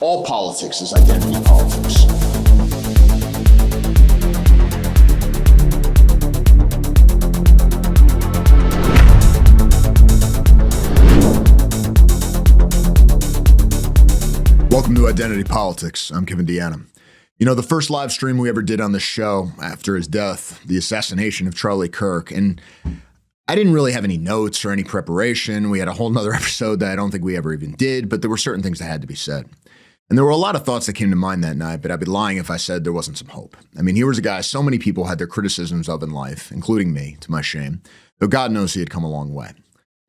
All politics is identity politics. Welcome to Identity Politics. I'm Kevin DeAnna. You know, the first live stream we ever did on the show after his death, the assassination of Charlie Kirk, and I didn't really have any notes or any preparation. We had a whole nother episode that I don't think we ever even did, but there were certain things that had to be said. And there were a lot of thoughts that came to mind that night, but I'd be lying if I said there wasn't some hope. I mean, here was a guy so many people had their criticisms of in life, including me, to my shame, though God knows he had come a long way.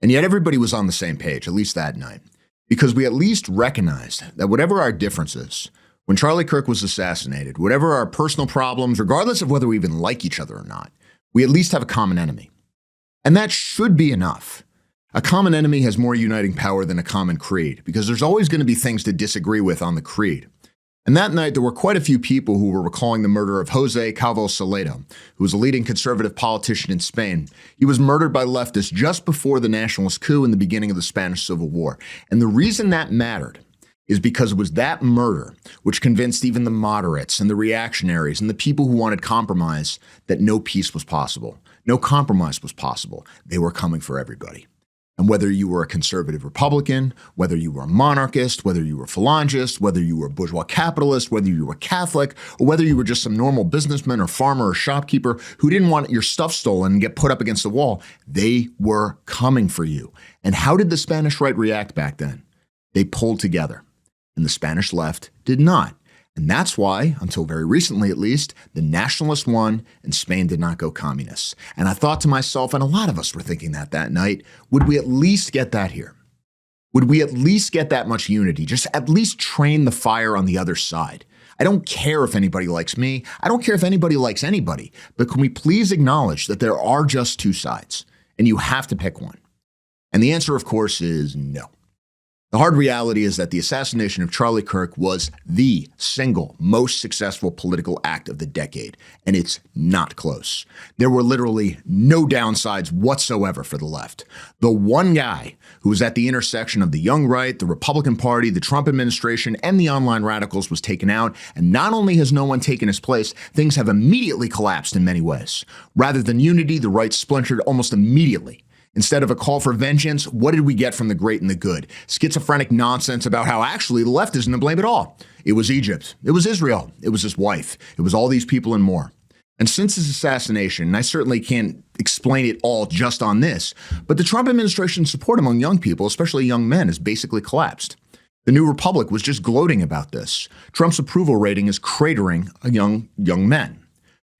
And yet everybody was on the same page, at least that night, because we at least recognized that whatever our differences, when Charlie Kirk was assassinated, whatever our personal problems, regardless of whether we even like each other or not, we at least have a common enemy. And that should be enough. A common enemy has more uniting power than a common creed, because there's always going to be things to disagree with on the creed. And that night, there were quite a few people who were recalling the murder of José Calvo Soledo, who was a leading conservative politician in Spain. He was murdered by leftists just before the nationalist coup in the beginning of the Spanish Civil War. And the reason that mattered is because it was that murder which convinced even the moderates and the reactionaries and the people who wanted compromise that no peace was possible. No compromise was possible. They were coming for everybody. And whether you were a conservative Republican, whether you were a monarchist, whether you were a phalangist, whether you were a bourgeois capitalist, whether you were Catholic, or whether you were just some normal businessman or farmer or shopkeeper who didn't want your stuff stolen and get put up against the wall, they were coming for you. And how did the Spanish right react back then? They pulled together, and the Spanish left did not. And that's why, until very recently at least, the nationalists won and Spain did not go communist. And I thought to myself, and a lot of us were thinking that night, would we at least get that here? Would we at least get that much unity? Just at least train the fire on the other side. I don't care if anybody likes me. I don't care if anybody likes anybody. But can we please acknowledge that there are just two sides and you have to pick one? And the answer, of course, is no. The hard reality is that the assassination of Charlie Kirk was the single most successful political act of the decade, and it's not close. There were literally no downsides whatsoever for the left. The one guy who was at the intersection of the young right, the Republican Party, the Trump administration, and the online radicals was taken out, and not only has no one taken his place, things have immediately collapsed in many ways. Rather than unity, the right splintered almost immediately. Instead of a call for vengeance, what did we get from the great and the good? Schizophrenic nonsense about how actually the left isn't to blame at all. It was Egypt. It was Israel. It was his wife. It was all these people and more. And since his assassination, and I certainly can't explain it all just on this, but the Trump administration's support among young people, especially young men, has basically collapsed. The New Republic was just gloating about this. Trump's approval rating is cratering young men.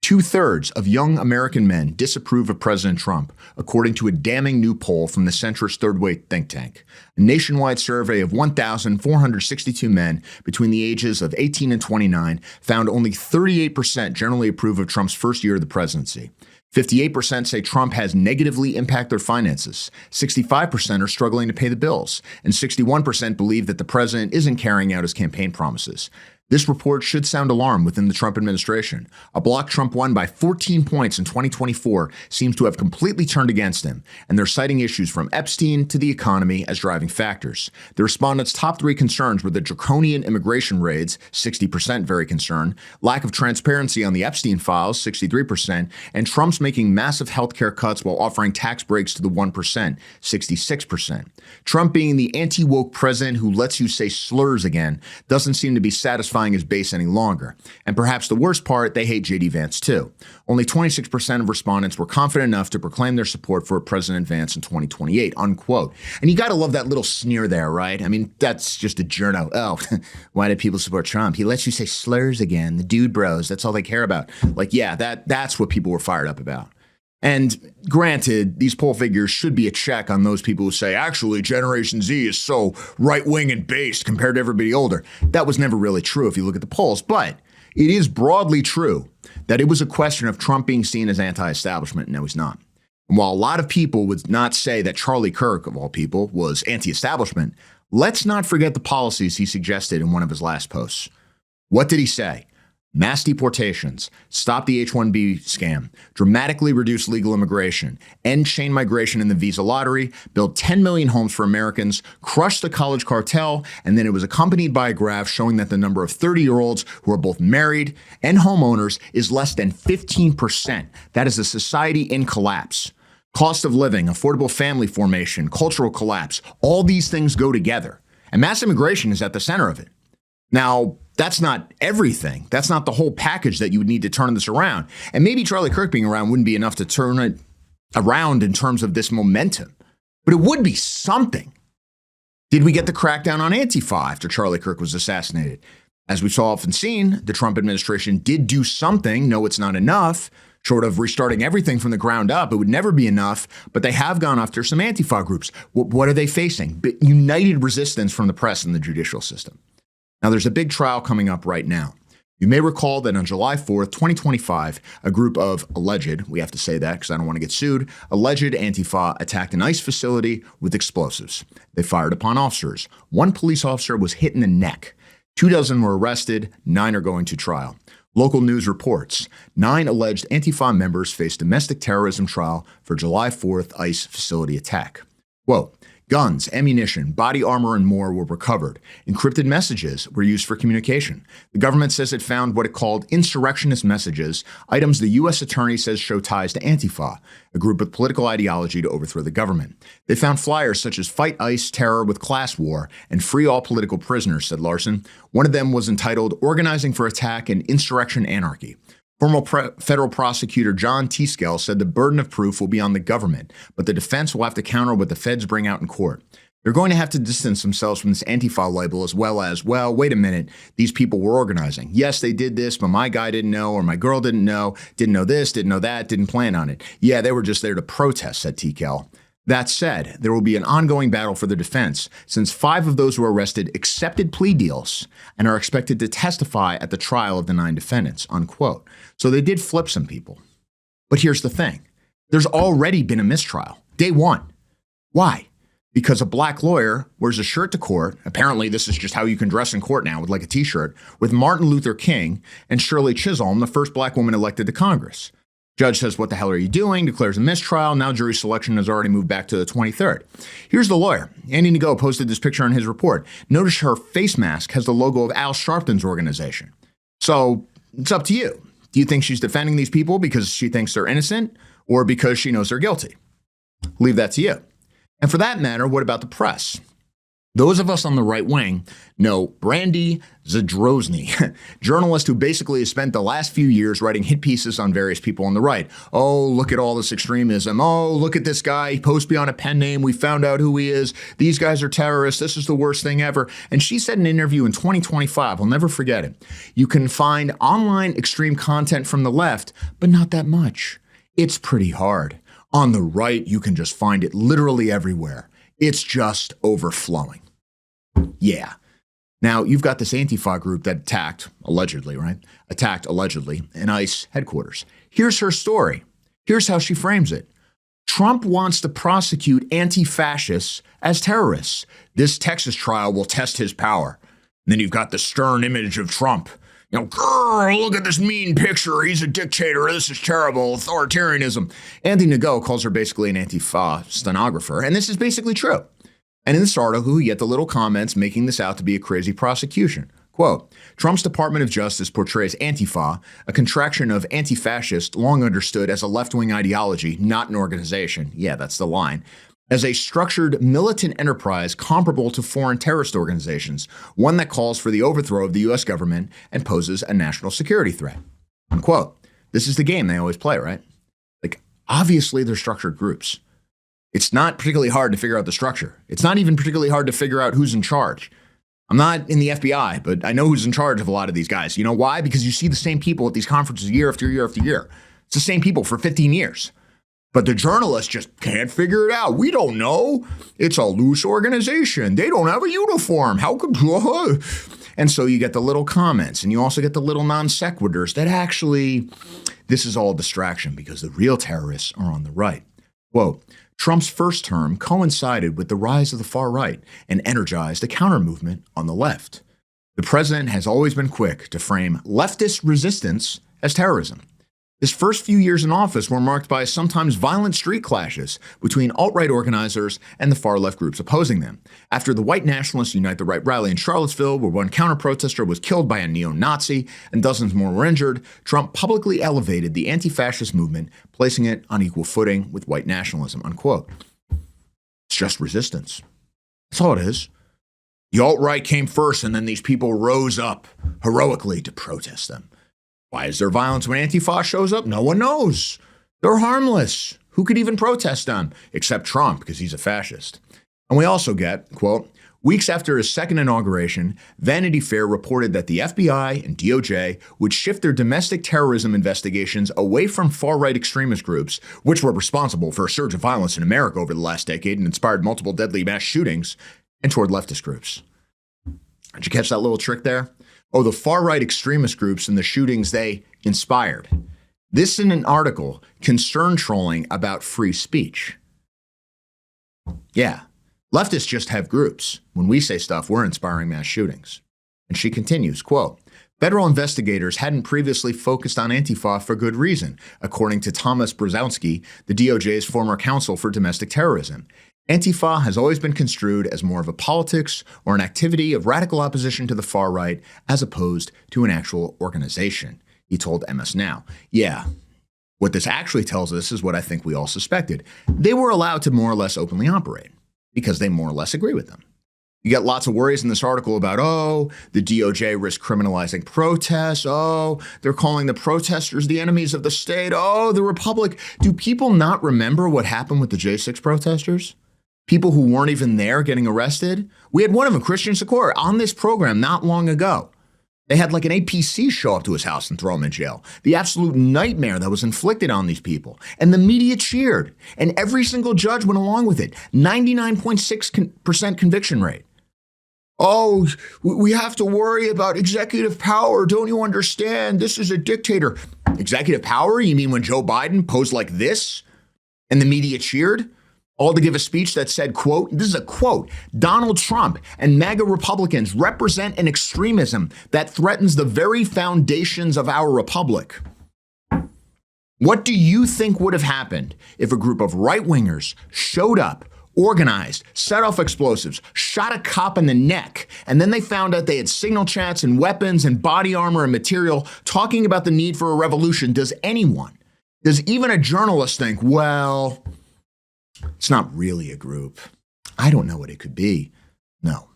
2/3 of young American men disapprove of President Trump, according to a damning new poll from the centrist third-way think tank. A nationwide survey of 1,462 men between the ages of 18 and 29 found only 38% generally approve of Trump's first year of the presidency. 58% say Trump has negatively impacted their finances. 65% are struggling to pay the bills. And 61% believe that the president isn't carrying out his campaign promises. This report should sound alarm within the Trump administration. A bloc Trump won by 14 points in 2024 seems to have completely turned against him, and they're citing issues from Epstein to the economy as driving factors. The respondents' top three concerns were the draconian immigration raids, 60% very concerned, lack of transparency on the Epstein files, 63%, and Trump's making massive healthcare cuts while offering tax breaks to the 1%, 66%. Trump being the anti-woke president who lets you say slurs again doesn't seem to be satisfying his base any longer. And perhaps the worst part, they hate J.D. Vance too. Only 26% of respondents were confident enough to proclaim their support for President Vance in 2028, unquote. And you got to love that little sneer there, right? I mean, that's just a journo. Oh, why did people support Trump? He lets you say slurs again. The dude bros, that's all they care about. Like, yeah, that's what people were fired up about. And granted, these poll figures should be a check on those people who say, actually, Generation Z is so right-wing and based compared to everybody older. That was never really true if you look at the polls. But it is broadly true that it was a question of Trump being seen as anti-establishment, and no, he's not. And while a lot of people would not say that Charlie Kirk, of all people, was anti-establishment, let's not forget the policies he suggested in one of his last posts. What did he say? mass deportations, stop the H-1B scam, dramatically reduce legal immigration, end chain migration in the visa lottery, build 10 million homes for Americans, crush the college cartel, and then it was accompanied by a graph showing that the number of 30-year-olds who are both married and homeowners is less than 15%. That is a society in collapse. Cost of living, affordable family formation, cultural collapse, all these things go together. And mass immigration is at the center of it. Now, that's not everything. That's not the whole package that you would need to turn this around. And maybe Charlie Kirk being around wouldn't be enough to turn it around in terms of this momentum. But it would be something. Did we get the crackdown on Antifa after Charlie Kirk was assassinated? As we've so often seen, the Trump administration did do something. No, it's not enough. Short of restarting everything from the ground up, it would never be enough, but they have gone after some Antifa groups. What are they facing? United resistance from the press and the judicial system. Now, there's a big trial coming up right now. You may recall that on July 4th, 2025, a group of alleged, we have to say that because I don't want to get sued, alleged Antifa attacked an ICE facility with explosives. They fired upon officers. One police officer was hit in the neck. 24 were arrested, 9 are going to trial. Local news reports 9 alleged Antifa members face domestic terrorism trial for July 4th ICE facility attack. Quote, guns, ammunition, body armor, and more were recovered. Encrypted messages were used for communication. The government says it found what it called insurrectionist messages, items the U.S. attorney says show ties to Antifa, a group with political ideology to overthrow the government. They found flyers such as Fight ICE, Terror with Class War, and Free All Political Prisoners, said Larson. One of them was entitled Organizing for Attack and Insurrection Anarchy. Former federal prosecutor John Teascale said the burden of proof will be on the government, but the defense will have to counter what the feds bring out in court. They're going to have to distance themselves from this Antifa label as well as, well, wait a minute, these people were organizing. Yes, they did this, but my guy didn't know, or my girl didn't know this, didn't know that, didn't plan on it. Yeah, they were just there to protest, said Teascale. That said, there will be an ongoing battle for the defense since 5 of those who were arrested accepted plea deals and are expected to testify at the trial of the 9 defendants, unquote. So they did flip some people. But here's the thing. There's already been a mistrial. Day 1. Why? Because a black lawyer wears a shirt to court. Apparently, this is just how you can dress in court now with like a t-shirt with Martin Luther King and Shirley Chisholm, the first black woman elected to Congress. Judge says, what the hell are you doing? Declares a mistrial. Now jury selection has already moved back to the 23rd. Here's the lawyer. Andy Ngo posted this picture in his report. Notice her face mask has the logo of Al Sharpton's organization. So it's up to you. Do you think she's defending these people because she thinks they're innocent or because she knows they're guilty? Leave that to you. And for that matter, what about the press? Those of us on the right wing know Brandy Zadrozny, journalist who basically has spent the last few years writing hit pieces on various people on the right. Oh, look at all this extremism. Oh, look at this guy. He posts beyond a pen name. We found out who he is. These guys are terrorists. This is the worst thing ever. And she said in an interview in 2025, I'll never forget it, you can find online extreme content from the left, but not that much. It's pretty hard. On the right, you can just find it literally everywhere. It's just overflowing. Yeah. Now, you've got this Antifa group that attacked, allegedly, an ICE headquarters. Here's her story. Here's how she frames it. Trump wants to prosecute anti-fascists as terrorists. This Texas trial will test his power. And then you've got the stern image of Trump. You know, grrr, look at this mean picture. He's a dictator. This is terrible. Authoritarianism. Andy Ngo calls her basically an Antifa stenographer. And this is basically true. And in this article, you get the little comments making this out to be a crazy prosecution. Quote, Trump's Department of Justice portrays Antifa, a contraction of anti-fascist, long understood as a left-wing ideology, not an organization. Yeah, that's the line. As a structured militant enterprise comparable to foreign terrorist organizations, one that calls for the overthrow of the U.S. government and poses a national security threat. Unquote. This is the game they always play, right? Like, obviously they're structured groups. It's not particularly hard to figure out the structure. It's not even particularly hard to figure out who's in charge. I'm not in the FBI, but I know who's in charge of a lot of these guys. You know why? Because you see the same people at these conferences year after year after year. It's the same people for 15 years. But the journalists just can't figure it out. We don't know. It's a loose organization. They don't have a uniform. How could... And so you get the little comments, and you also get the little non sequiturs that actually, this is all distraction because the real terrorists are on the right. Quote, Trump's first term coincided with the rise of the far right and energized a counter-movement on the left. The president has always been quick to frame leftist resistance as terrorism. His first few years in office were marked by sometimes violent street clashes between alt-right organizers and the far-left groups opposing them. After the white nationalists Unite the Right rally in Charlottesville, where one counter-protester was killed by a neo-Nazi and dozens more were injured, Trump publicly elevated the anti-fascist movement, placing it on equal footing with white nationalism, unquote. It's just resistance. That's all it is. The alt-right came first, and then these people rose up heroically to protest them. Why is there violence when Antifa shows up? No one knows. They're harmless. Who could even protest them? Except Trump, because he's a fascist. And we also get, quote, weeks after his second inauguration, Vanity Fair reported that the FBI and DOJ would shift their domestic terrorism investigations away from far-right extremist groups, which were responsible for a surge of violence in America over the last decade and inspired multiple deadly mass shootings, and toward leftist groups. Did you catch that little trick there? Oh, the far-right extremist groups and the shootings they inspired. This in an article, Concern Trolling About Free Speech. Yeah, leftists just have groups. When we say stuff, we're inspiring mass shootings. And she continues, quote, federal investigators hadn't previously focused on Antifa for good reason, according to Thomas Brzezinski, the DOJ's former counsel for domestic terrorism. Antifa has always been construed as more of a politics or an activity of radical opposition to the far right as opposed to an actual organization, he told MS Now. Yeah, what this actually tells us is what I think we all suspected. They were allowed to more or less openly operate because they more or less agree with them. You get lots of worries in this article about, oh, the DOJ risks criminalizing protests. Oh, they're calling the protesters the enemies of the state. Oh, the Republic. Do people not remember what happened with the J6 protesters? People who weren't even there getting arrested. We had one of them, Christian Secor, on this program not long ago. They had like an APC show up to his house and throw him in jail. The absolute nightmare that was inflicted on these people. And the media cheered. And every single judge went along with it. 99.6% conviction rate. Oh, we have to worry about executive power. Don't you understand? This is a dictator. Executive power? You mean when Joe Biden posed like this and the media cheered? All to give a speech that said, quote, this is a quote, Donald Trump and MAGA Republicans represent an extremism that threatens the very foundations of our republic. What do you think would have happened if a group of right-wingers showed up, organized, set off explosives, shot a cop in the neck, and then they found out they had signal chats and weapons and body armor and material talking about the need for a revolution? Does even a journalist think, well, it's not really a group. I don't know what it could be. No.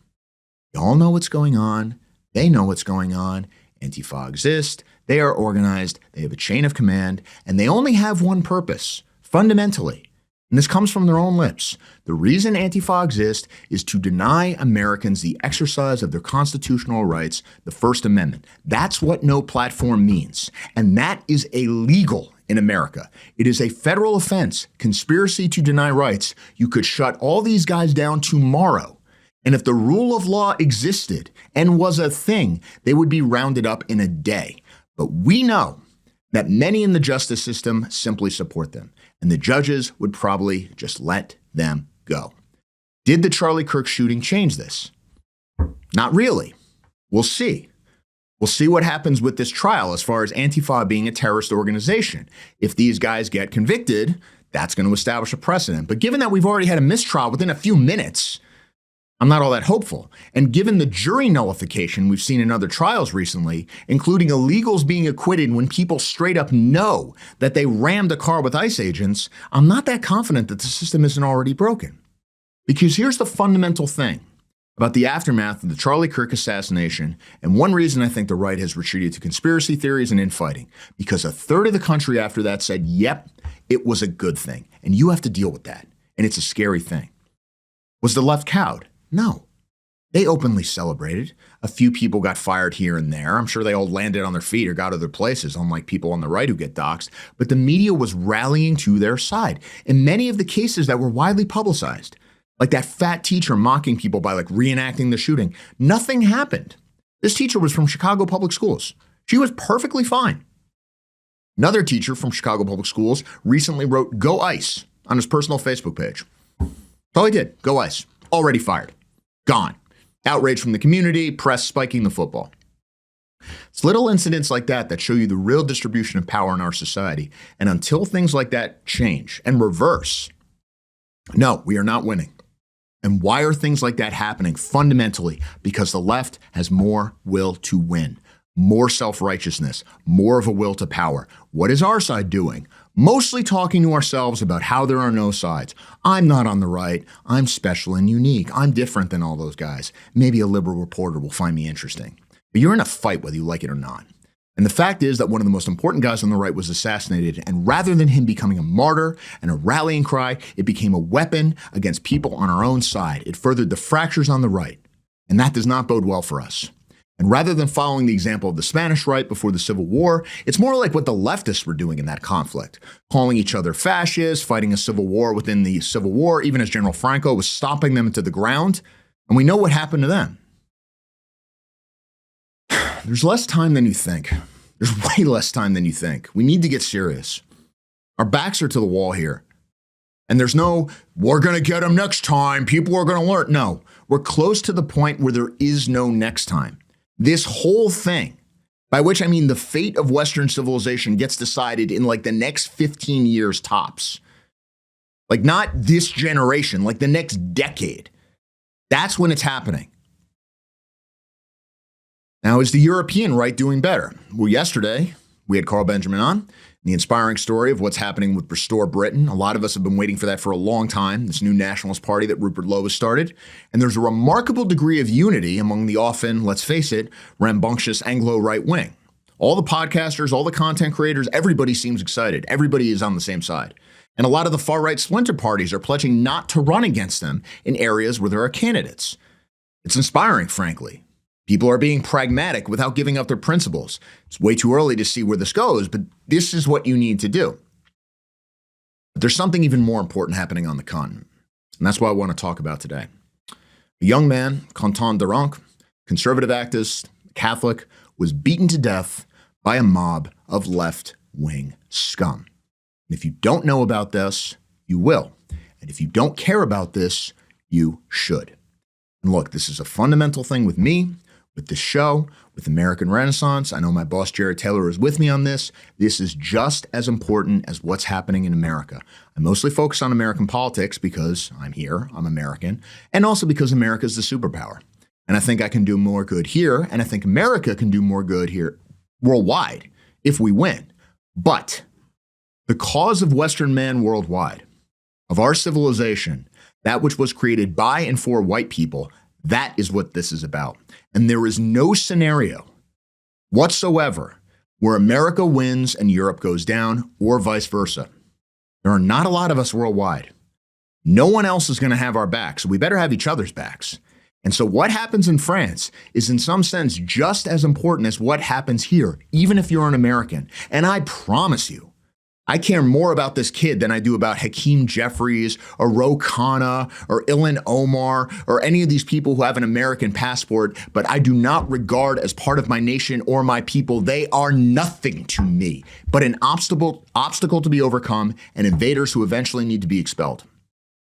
Y'all know what's going on. They know what's going on. Antifa exists. They are organized. They have a chain of command. And they only have one purpose, fundamentally. And this comes from their own lips. The reason Antifa exists is to deny Americans the exercise of their constitutional rights, the First Amendment. That's what no platform means. And that is illegal in America. It is a federal offense, conspiracy to deny rights. You could shut all these guys down tomorrow. And if the rule of law existed and was a thing, they would be rounded up in a day. But we know that many in the justice system simply support them, and the judges would probably just let them go. Did the Charlie Kirk shooting change this? Not really. We'll see. We'll see what happens with this trial as far as Antifa being a terrorist organization. If these guys get convicted, that's going to establish a precedent. But given that we've already had a mistrial within a few minutes, I'm not all that hopeful. And given the jury nullification we've seen in other trials recently, including illegals being acquitted when people straight up know that they rammed a car with ICE agents, I'm not that confident that the system isn't already broken. Because here's the fundamental thing about the aftermath of the Charlie Kirk assassination, and one reason I think the right has retreated to conspiracy theories and infighting, because a third of the country after that said, yep, it was a good thing, and you have to deal with that, and it's a scary thing. Was the left cowed? No. They openly celebrated. A few people got fired here and there. I'm sure they all landed on their feet or got other places, unlike people on the right who get doxxed. But the media was rallying to their side. In many of the cases that were widely publicized, like that fat teacher mocking people by reenacting the shooting, nothing happened. This teacher was from Chicago Public Schools. She was perfectly fine. Another teacher from Chicago Public Schools recently wrote, "Go ICE," on his personal Facebook page. That's all he did. Go ICE. Already fired. Gone. Outrage from the community, press spiking the football. It's little incidents like that that show you the real distribution of power in our society. And until things like that change and reverse, no, we are not winning. And why are things like that happening? Fundamentally, because the left has more will to win, more self-righteousness, more of a will to power. What is our side doing? Mostly talking to ourselves about how there are no sides. I'm not on the right. I'm special and unique. I'm different than all those guys. Maybe a liberal reporter will find me interesting. But you're in a fight whether you like it or not. And the fact is that one of the most important guys on the right was assassinated, and rather than him becoming a martyr and a rallying cry, it became a weapon against people on our own side. It furthered the fractures on the right, and that does not bode well for us. And rather than following the example of the Spanish right before the Civil War, it's more like what the leftists were doing in that conflict, calling each other fascists, fighting a civil war within the Civil War, even as General Franco was stomping them into the ground. And we know what happened to them. There's less time than you think. There's way less time than you think. We need to get serious. Our backs are to the wall here. And there's no, we're going to get them next time. People are going to learn. No, we're close to the point where there is no next time. This whole thing, by which I mean the fate of Western civilization, gets decided in like the next 15 years tops. Like not this generation, like the next decade. That's when it's happening. Now, is the European right doing better? Well, yesterday, we had Carl Benjamin on, the inspiring story of what's happening with Restore Britain. A lot of us have been waiting for that for a long time, this new nationalist party that Rupert Lowe has started. And there's a remarkable degree of unity among the often, let's face it, rambunctious Anglo right wing. All the podcasters, all the content creators, everybody seems excited. Everybody is on the same side. And a lot of the far-right splinter parties are pledging not to run against them in areas where there are candidates. It's inspiring, frankly. People are being pragmatic without giving up their principles. It's way too early to see where this goes, but this is what you need to do. But there's something even more important happening on the continent, and that's what I want to talk about today. A young man, Quentin Deranque, conservative activist, Catholic, was beaten to death by a mob of left-wing scum. And if you don't know about this, you will. And if you don't care about this, you should. And look, this is a fundamental thing with me, with this show, with American Renaissance. I know my boss, Jared Taylor, is with me on this. This is just as important as what's happening in America. I mostly focus on American politics because I'm here, I'm American, and also because America is the superpower. And I think I can do more good here, and I think America can do more good here worldwide if we win. But the cause of Western man worldwide, of our civilization, that which was created by and for white people, that is what this is about. And there is no scenario whatsoever where America wins and Europe goes down, or vice versa. There are not a lot of us worldwide. No one else is going to have our backs, so we better have each other's backs. And so what happens in France is in some sense just as important as what happens here, even if you're an American. And I promise you, I care more about this kid than I do about Hakeem Jeffries or Ro Khanna or Ilhan Omar or any of these people who have an American passport, but I do not regard as part of my nation or my people. They are nothing to me but an obstacle to be overcome and invaders who eventually need to be expelled.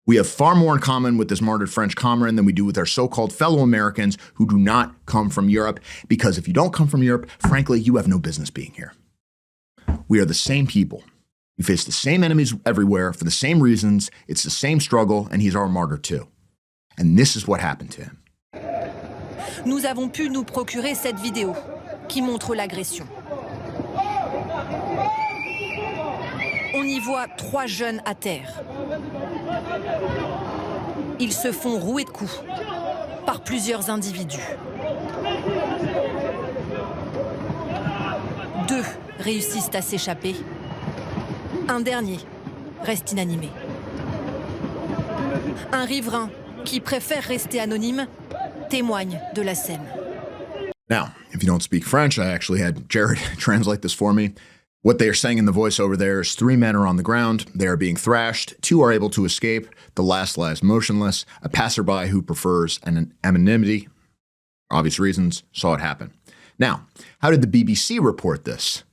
We have far more in common with this martyred French comrade than we do with our so-called fellow Americans who do not come from Europe, because if you don't come from Europe, frankly, you have no business being here. We are the same people. We face the same enemies everywhere for the same reasons. It's the same struggle, and he's our martyr too. And this is what happened to him. Nous avons pu nous procurer cette vidéo qui montre l'agression. On y voit 3 jeunes à terre. Ils se font rouer de coups par plusieurs individus. 2 réussissent à s'échapper. Un dernier reste inanimé. Un riverain qui préfère rester anonyme témoigne de la scène. Now, if you don't speak French, I actually had Jared translate this for me. What they are saying in the voiceover there is 3 men are on the ground. They are being thrashed. 2 are able to escape. The last lies motionless. A passerby who prefers an anonymity, for obvious reasons, saw it happen. Now, how did the BBC report this?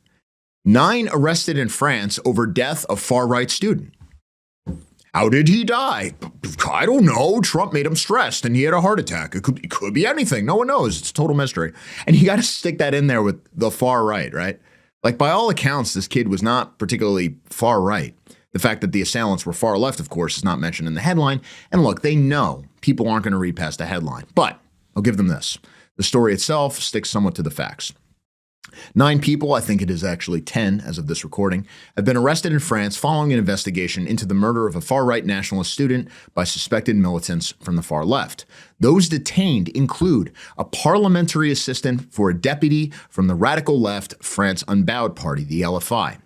9 arrested in France over death of far-right student. How did he die? I don't know. Trump made him stressed and he had a heart attack. It could be anything. No one knows. It's a total mystery. And you got to stick that in there with the far right, right? Like, by all accounts, this kid was not particularly far right. The fact that the assailants were far left, of course, is not mentioned in the headline. And look, they know people aren't going to read past the headline. But I'll give them this. The story itself sticks somewhat to the facts. 9 people, I think it is actually 10 as of this recording, have been arrested in France following an investigation into the murder of a far-right nationalist student by suspected militants from the far left. Those detained include a parliamentary assistant for a deputy from the radical left France Unbowed Party, the LFI.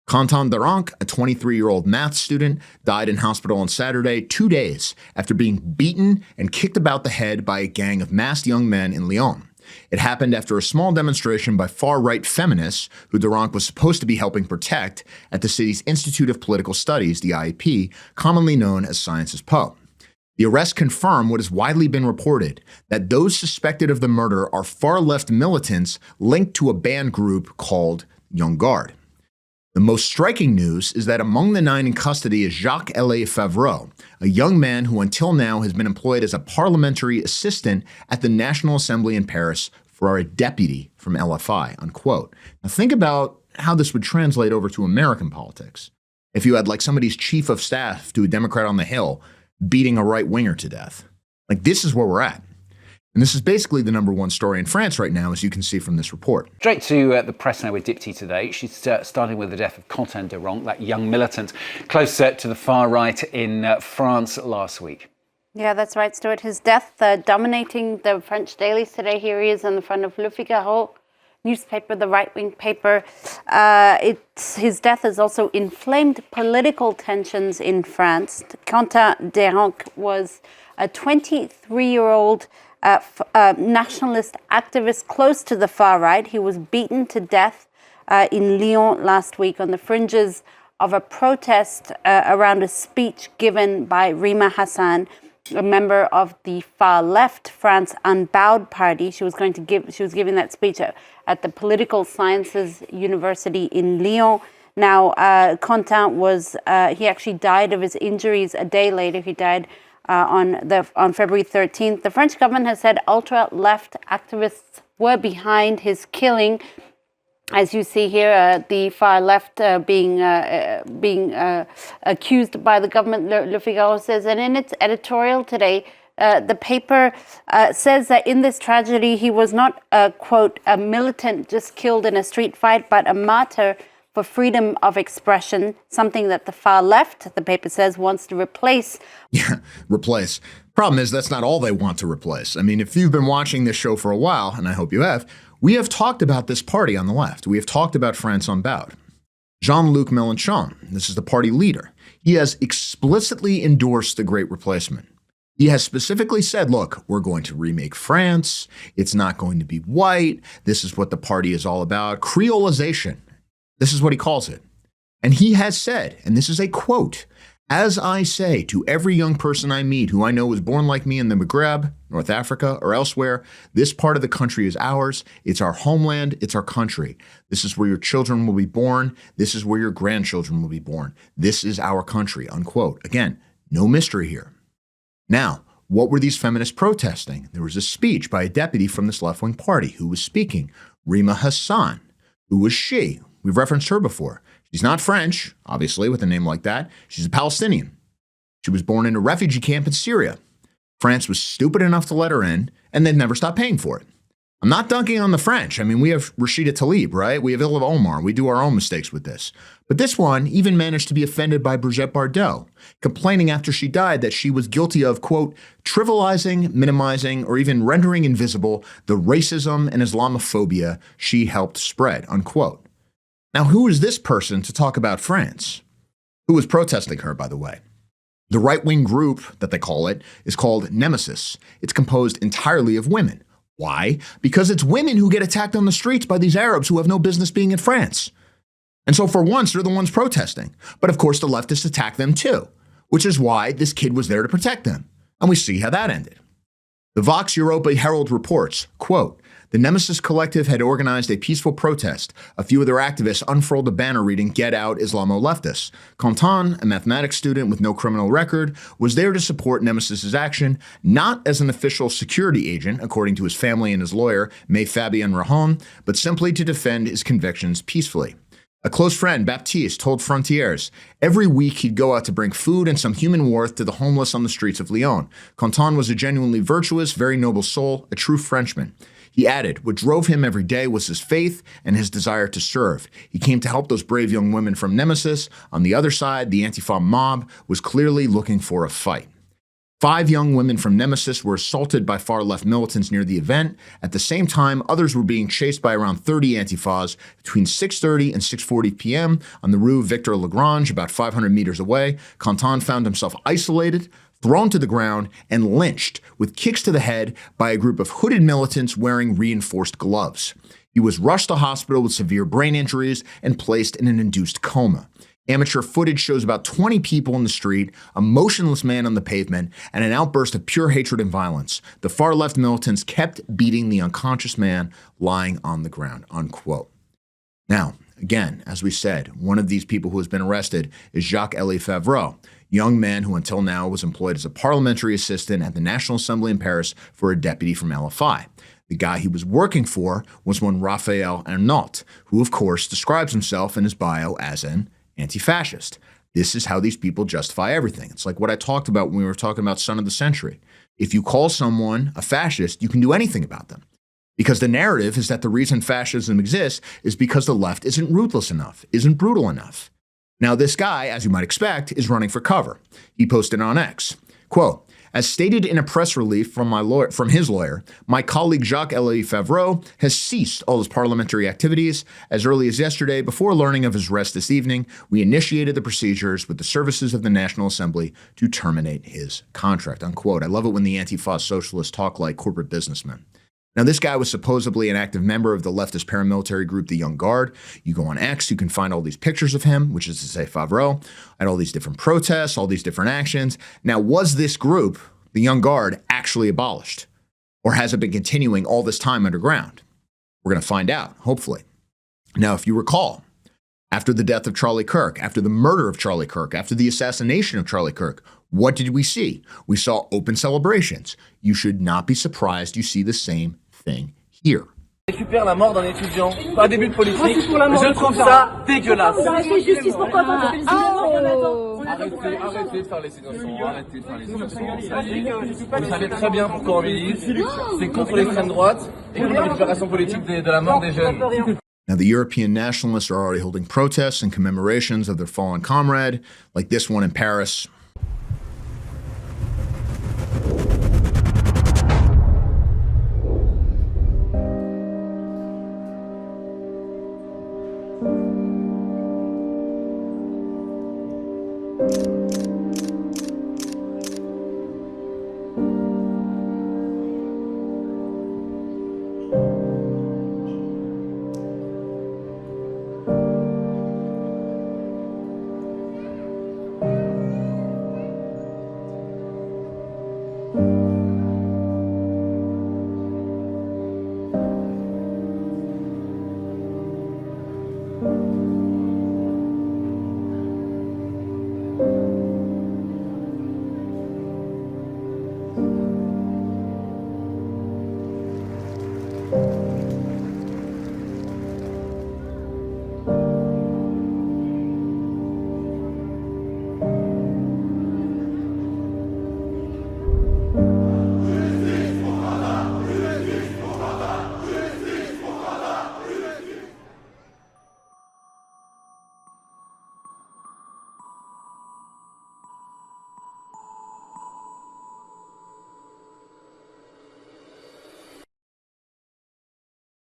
Quentin Deranque, a 23-year-old math student, died in hospital on Saturday, 2 days after being beaten and kicked about the head by a gang of masked young men in Lyon. It happened after a small demonstration by far-right feminists who Deranque was supposed to be helping protect at the city's Institute of Political Studies, the IEP, commonly known as Sciences Po. The arrests confirm what has widely been reported, that those suspected of the murder are far-left militants linked to a banned group called Young Guard. The most striking news is that among the 9 in custody is Jacques-Élie Favreau, a young man who until now has been employed as a parliamentary assistant at the National Assembly in Paris for a deputy from LFI, unquote. Now think about how this would translate over to American politics. If you had like somebody's chief of staff to a Democrat on the Hill beating a right-winger to death. Like, this is where we're at. And this is basically the #1 story in France right now, as you can see from this report. Straight to the press now with Dipti today. She's starting with the death of Quentin Deranque, that young militant close to the far right in France last week. Yeah, that's right, Stuart. His death dominating the French dailies today. Here he is on the front of Le Figaro newspaper, the right-wing paper. His death has also inflamed political tensions in France. Quentin Deranque was a 23-year-old nationalist activist close to the far right. He was beaten to death in Lyon last week on the fringes of a protest around a speech given by Rima Hassan, a member of the far left France Unbowed Party. She was giving that speech at the Political Sciences University in Lyon. Now, Quentin he actually died of his injuries a day later. He died on February 13th. The French government has said ultra-left activists were behind his killing. As you see here, the far left being accused by the government, Le Figaro says. And in its editorial today, the paper says that in this tragedy, he was not, quote, a militant just killed in a street fight, but a martyr for freedom of expression, something that the far left, the paper says, wants to replace. Yeah, replace. Problem is, that's not all they want to replace. I mean, if you've been watching this show for a while, and I hope you have, we have talked about this party on the left. We have talked about France Unbowed. Jean-Luc Mélenchon, this is the party leader. He has explicitly endorsed the Great Replacement. He has specifically said, look, we're going to remake France. It's not going to be white. This is what the party is all about. Creolization. This is what he calls it. And he has said, and this is a quote, "As I say to every young person I meet who I know was born like me in the Maghreb, North Africa, or elsewhere, this part of the country is ours. It's our homeland. It's our country. This is where your children will be born. This is where your grandchildren will be born. This is our country," unquote. Again, no mystery here. Now, what were these feminists protesting? There was a speech by a deputy from this left-wing party who was speaking, Rima Hassan. Who was she? We've referenced her before. She's not French, obviously, with a name like that. She's a Palestinian. She was born in a refugee camp in Syria. France was stupid enough to let her in, and they've never stopped paying for it. I'm not dunking on the French. I mean, we have Rashida Tlaib, right? We have Ilham Omar. We do our own mistakes with this. But this one even managed to be offended by Brigitte Bardot, complaining after she died that she was guilty of, quote, trivializing, minimizing, or even rendering invisible the racism and Islamophobia she helped spread, unquote. Now, who is this person to talk about France? Who was protesting her, by the way? The right-wing group, that they call it, is called Nemesis. It's composed entirely of women. Why? Because it's women who get attacked on the streets by these Arabs who have no business being in France. And so for once, they're the ones protesting. But of course, the leftists attack them too, which is why this kid was there to protect them. And we see how that ended. The Vox Europa Herald reports, quote, The Nemesis Collective had organized a peaceful protest. A few of their activists unfurled a banner reading, "Get out, Islamo-leftists." Quentin, a mathematics student with no criminal record, was there to support Nemesis's action, not as an official security agent, according to his family and his lawyer, May Fabien Rahon, but simply to defend his convictions peacefully. A close friend, Baptiste, told Frontiers, every week he'd go out to bring food and some human worth to the homeless on the streets of Lyon. Quentin was a genuinely virtuous, very noble soul, a true Frenchman. He added, what drove him every day was his faith and his desire to serve. He came to help those brave young women from Nemesis. On the other side, the Antifa mob was clearly looking for a fight. 5 young women from Nemesis were assaulted by far-left militants near the event. At the same time, others were being chased by around 30 Antifas between 6:30 and 6:40 p.m. on the Rue Victor Lagrange, about 500 meters away. Quentin found himself isolated, thrown to the ground, and lynched with kicks to the head by a group of hooded militants wearing reinforced gloves. He was rushed to hospital with severe brain injuries and placed in an induced coma. Amateur footage shows about 20 people in the street, a motionless man on the pavement, and an outburst of pure hatred and violence. The far-left militants kept beating the unconscious man lying on the ground, unquote. Now, again, as we said, one of these people who has been arrested is Jacques-Élie Favreau, young man who until now was employed as a parliamentary assistant at the National Assembly in Paris for a deputy from LFI. The guy he was working for was one Raphaël Paillot, who of course describes himself in his bio as an anti-fascist. This is how these people justify everything. It's like what I talked about when we were talking about Son of the Century. If you call someone a fascist, you can do anything about them. Because the narrative is that the reason fascism exists is because the left isn't ruthless enough, isn't brutal enough. Now, this guy, as you might expect, is running for cover. He posted on X, quote, as stated in a press release from his lawyer, my colleague Jacques-Élie Favreau has ceased all his parliamentary activities. As early as yesterday, before learning of his arrest this evening, we initiated the procedures with the services of the National Assembly to terminate his contract, unquote. I love it when the Antifa socialists talk like corporate businessmen. Now, this guy was supposedly an active member of the leftist paramilitary group, the Young Guard. You go on X, you can find all these pictures of him, which is to say Favreau, at all these different protests, all these different actions. Now, was this group, the Young Guard, actually abolished? Or has it been continuing all this time underground? We're going to find out, hopefully. Now, if you recall, after the death of Charlie Kirk, after the murder of Charlie Kirk, after the assassination of Charlie Kirk, what did we see? We saw open celebrations. You should not be surprised you see the same thing here. Récupère la mort d'un étudiant, pas des buts politiques. Je trouve ça dégueulasse. Justice pour Quentin, ça fait le Arrêtez de faire les innocents, arrêtez de faire les innocents. Vous savez très bien pourquoi on milite. C'est contre l'extrême droite et contre la récupération politique de la mort des jeunes. Now, the European nationalists are already holding protests and commemorations of their fallen comrade, like this one in Paris.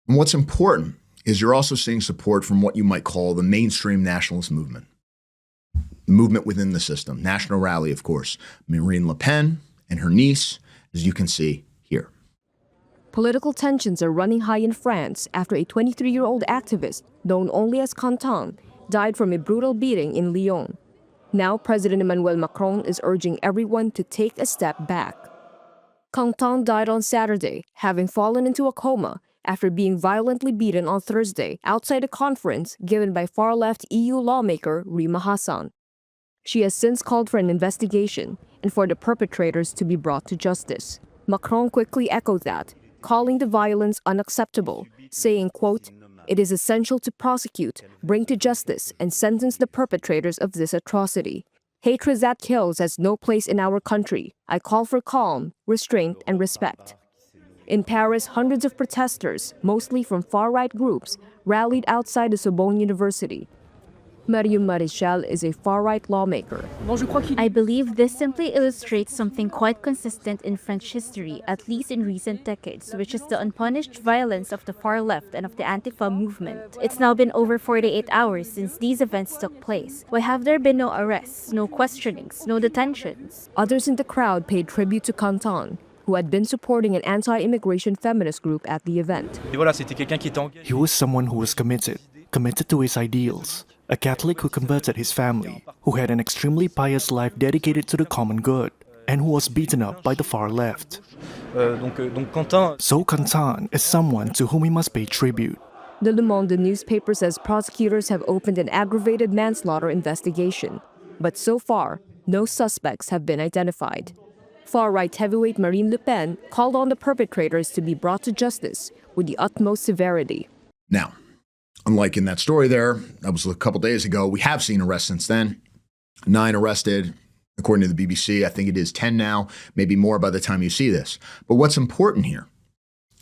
And what's important is you're also seeing support from what you might call the mainstream nationalist movement. The movement within the system. National Rally, of course. Marine Le Pen and her niece, as you can see here. Political tensions are running high in France after a 23-year-old activist, known only as Quentin, died from a brutal beating in Lyon. Now President Emmanuel Macron is urging everyone to take a step back. Quentin died on Saturday, having fallen into a coma after being violently beaten on Thursday outside a conference given by far-left EU lawmaker Rima Hassan. She has since called for an investigation and for the perpetrators to be brought to justice. Macron quickly echoed that, calling the violence unacceptable, saying, quote, "It is essential to prosecute, bring to justice, and sentence the perpetrators of this atrocity. Hatred that kills has no place in our country. I call for calm, restraint, and respect." In Paris, hundreds of protesters, mostly from far-right groups, rallied outside the Sorbonne University. Mariam Marichal is a far-right lawmaker. I believe this simply illustrates something quite consistent in French history, at least in recent decades, which is the unpunished violence of the far left and of the Antifa movement. It's now been over 48 hours since these events took place. Why have there been no arrests, no questionings, no detentions? Others in the crowd paid tribute to Quentin, who had been supporting an anti-immigration feminist group at the event. He was someone who was committed to his ideals. A Catholic who converted his family, who had an extremely pious life dedicated to the common good, and who was beaten up by the far left. So Quentin is someone to whom we must pay tribute. The Le Monde newspaper says prosecutors have opened an aggravated manslaughter investigation, but so far, no suspects have been identified. Far-right heavyweight Marine Le Pen called on the perpetrators to be brought to justice with the utmost severity. Now, unlike in that story there, that was a couple days ago, we have seen arrests since then. 9 arrested, according to the BBC. I think it is 10 now, maybe more by the time you see this. But what's important here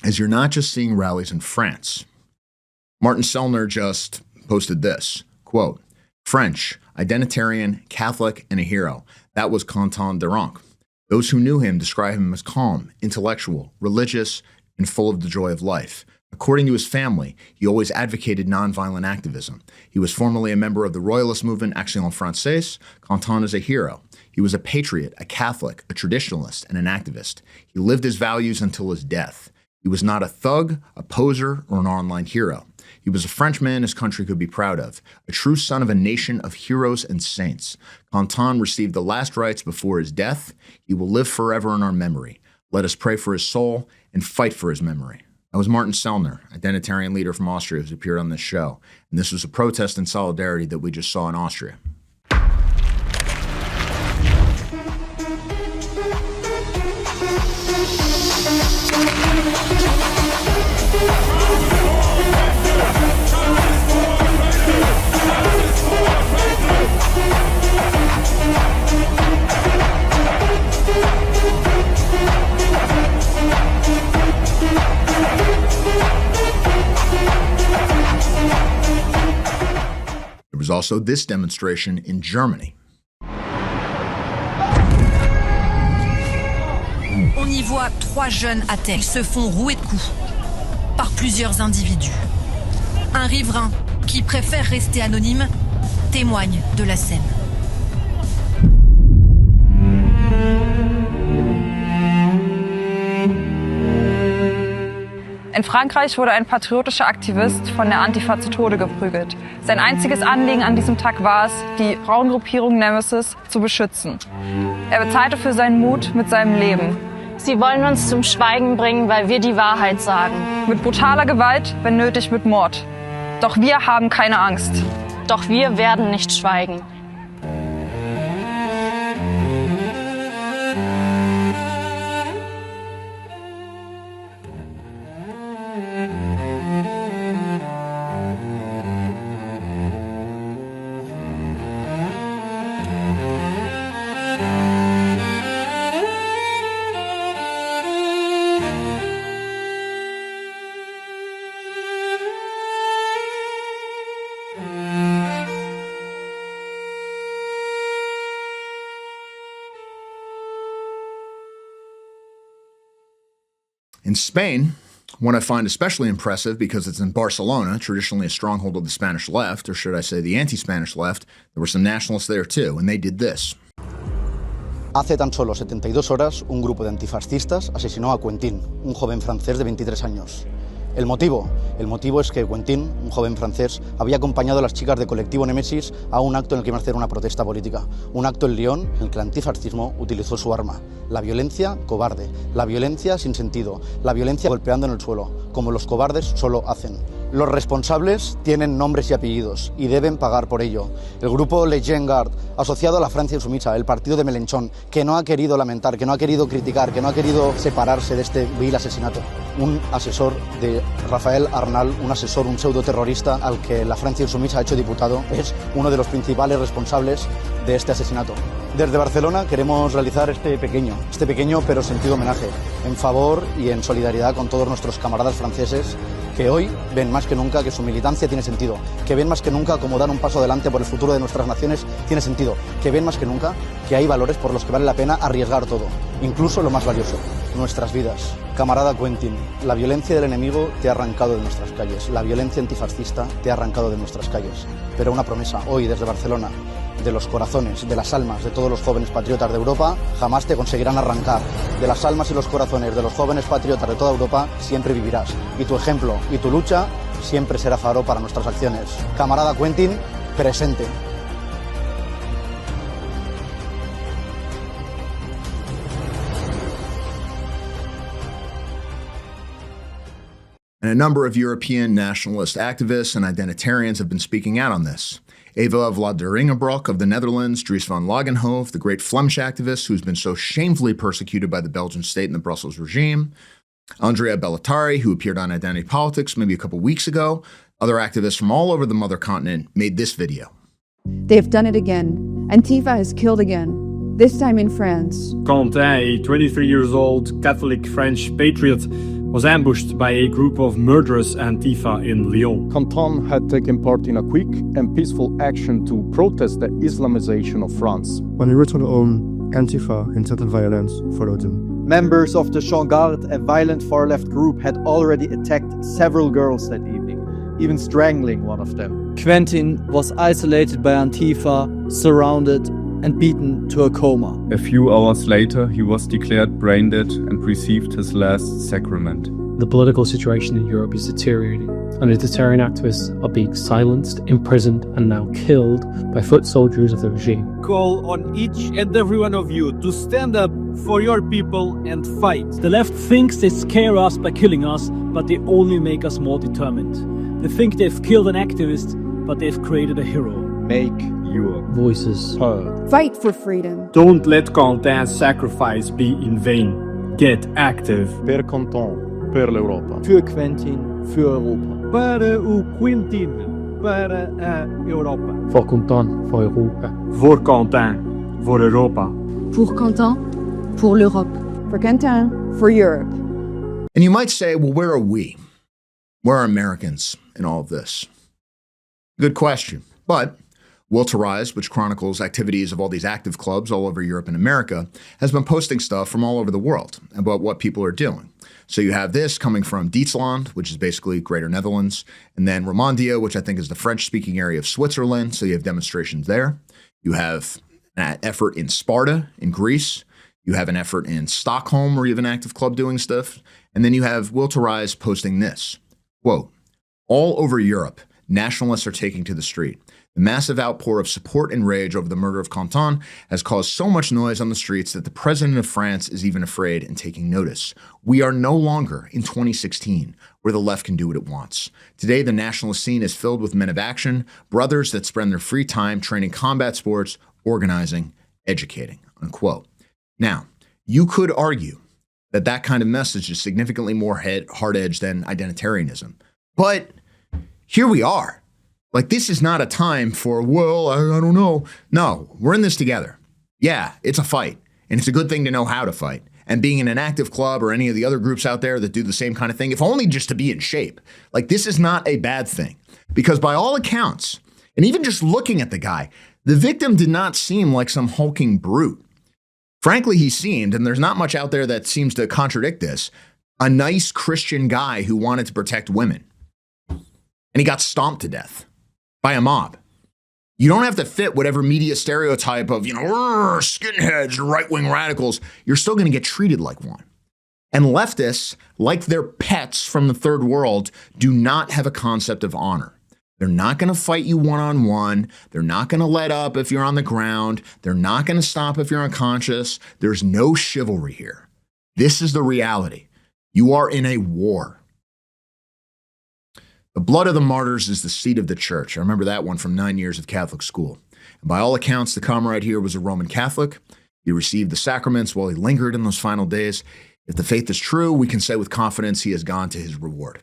is you're not just seeing rallies in France. Martin Sellner just posted this, quote, "French, identitarian, Catholic, and a hero. That was Quentin Deranque. Those who knew him describe him as calm, intellectual, religious, and full of the joy of life. According to his family, he always advocated nonviolent activism. He was formerly a member of the royalist movement Action Française. Quentin is a hero. He was a patriot, a Catholic, a traditionalist, and an activist. He lived his values until his death. He was not a thug, a poser, or an online hero. He was a Frenchman his country could be proud of, a true son of a nation of heroes and saints. Quentin received the last rites before his death. He will live forever in our memory. Let us pray for his soul and fight for his memory." That was Martin Sellner, identitarian leader from Austria, who's appeared on this show. And this was a protest in solidarity that we just saw in Austria. There was also this demonstration in Germany. On y voit 3 jeunes à terre. Ils se font rouer de coups par plusieurs individus. Un riverain qui préfère rester anonyme témoigne de la scène. In Frankreich wurde ein patriotischer Aktivist von der Antifa zu Tode geprügelt. Sein einziges Anliegen an diesem Tag war es, die Frauengruppierung Nemesis zu beschützen. Er bezahlte für seinen Mut mit seinem Leben. Sie wollen uns zum Schweigen bringen, weil wir die Wahrheit sagen. Mit brutaler Gewalt, wenn nötig mit Mord. Doch wir haben keine Angst. Doch wir werden nicht schweigen. In Spain, one I find especially impressive because it's in Barcelona, traditionally a stronghold of the Spanish left, or should I say the anti-Spanish left. There were some nationalists there too, and they did this. Hace tan solo 72 horas, un grupo de antifascistas asesinó a Quentin, un joven francés de 23 años. El motivo, El motivo es que Quentin, un joven francés, había acompañado a las chicas de colectivo Némesis a un acto en el que iban a hacer una protesta política. Un acto en Lyon en el que el antifascismo utilizó su arma. La violencia cobarde, la violencia sin sentido, la violencia golpeando en el suelo, como los cobardes solo hacen. Los responsables tienen nombres y apellidos y deben pagar por ello. El grupo Les Gens Gardes, asociado a la Francia insumisa, el partido de Mélenchon, que no ha querido lamentar, que no ha querido criticar, que no ha querido separarse de este vil asesinato. Un asesor de Raphaël Paillot, un asesor, un pseudoterrorista al que la Francia insumisa ha hecho diputado, es uno de los principales responsables de este asesinato. Desde Barcelona queremos realizar este pequeño pero sentido homenaje en favor y en solidaridad con todos nuestros camaradas franceses que hoy ven más que nunca que su militancia tiene sentido, que ven más que nunca cómo dar un paso adelante por el futuro de nuestras naciones tiene sentido, que ven más que nunca que hay valores por los que vale la pena arriesgar todo, incluso lo más valioso, nuestras vidas. Camarada Quentin, la violencia del enemigo te ha arrancado de nuestras calles, la violencia antifascista te ha arrancado de nuestras calles, pero una promesa hoy desde Barcelona, de los corazones, de las almas de todos los jóvenes patriotas de Europa, jamás te conseguirán arrancar. De las almas y los corazones de los jóvenes patriotas de toda Europa, siempre vivirás. Y tu ejemplo y tu lucha siempre será faro para nuestras acciones. Camarada Quentin, presente. And a number of European nationalist activists and identitarians have been speaking out on this. Eva Vlaardingenbroek of the Netherlands, Dries van Lagenhoven, the great Flemish activist who's been so shamefully persecuted by the Belgian state and the Brussels regime, Andrea Bellatari, who appeared on Identity Politics maybe a couple weeks ago. Other activists from all over the mother continent made this video. They've done it again. Antifa has killed again, this time in France. Quentin, a 23-year-old Catholic French patriot, was ambushed by a group of murderous Antifa in Lyon. Quentin had taken part in a quick and peaceful action to protest the Islamization of France. When he returned home, Antifa intensive violence followed him. Members of the Champ Garde, a violent far-left group, had already attacked several girls that evening, even strangling one of them. Quentin was isolated by Antifa, surrounded and beaten to a coma. A few hours later, he was declared brain dead and received his last sacrament. The political situation in Europe is deteriorating. Identitarian activists are being silenced, imprisoned, and now killed by foot soldiers of the regime. Call on each and every one of you to stand up for your people and fight. The left thinks they scare us by killing us, but they only make us more determined. They think they've killed an activist, but they've created a hero. Make your voices heard. Fight for freedom. Don't let Quentin's sacrifice be in vain. Get active. Per Quentin, per l'Europa. Für Quentin, für Europa. Para o Quentin, para a Europa. For Quentin, for Europa. Voor Quentin, voor Europa. Pour Quentin, pour l'Europe. For Quentin, for Europe. And you might say, well, where are we? Where are Americans in all of this? Good question. But Will to Rise, which chronicles activities of all these active clubs all over Europe and America, has been posting stuff from all over the world about what people are doing. So you have this coming from Duitsland, which is basically Greater Netherlands, and then Romandia, which I think is the French-speaking area of Switzerland, so you have demonstrations there. You have an effort in Sparta in Greece. You have an effort in Stockholm where you have an active club doing stuff. And then you have Will to Rise posting this, quote, all over Europe, nationalists are taking to the street. The massive outpour of support and rage over the murder of Quentin has caused so much noise on the streets that the president of France is even afraid and taking notice. We are no longer in 2016, where the left can do what it wants. Today, the nationalist scene is filled with men of action, brothers that spend their free time training combat sports, organizing, educating, unquote. Now, you could argue that that kind of message is significantly more hard-edged than identitarianism. But here we are. Like, this is not a time for, well, I don't know. No, we're in this together. Yeah, it's a fight, and it's a good thing to know how to fight. And being in an active club or any of the other groups out there that do the same kind of thing, if only just to be in shape. Like, this is not a bad thing. Because by all accounts, and even just looking at the guy, the victim did not seem like some hulking brute. Frankly, he seemed, and there's not much out there that seems to contradict this, a nice Christian guy who wanted to protect women. And he got stomped to death by a mob. You don't have to fit whatever media stereotype of, skinheads, right-wing radicals. You're still going to get treated like one. And leftists, like their pets from the third world, do not have a concept of honor. They're not going to fight you one-on-one. They're not going to let up if you're on the ground. They're not going to stop if you're unconscious. There's no chivalry here. This is the reality. You are in a war. The blood of the martyrs is the seed of the church. I remember that one from 9 years of Catholic school. And by all accounts, the comrade here was a Roman Catholic. He received the sacraments while he lingered in those final days. If the faith is true, we can say with confidence he has gone to his reward.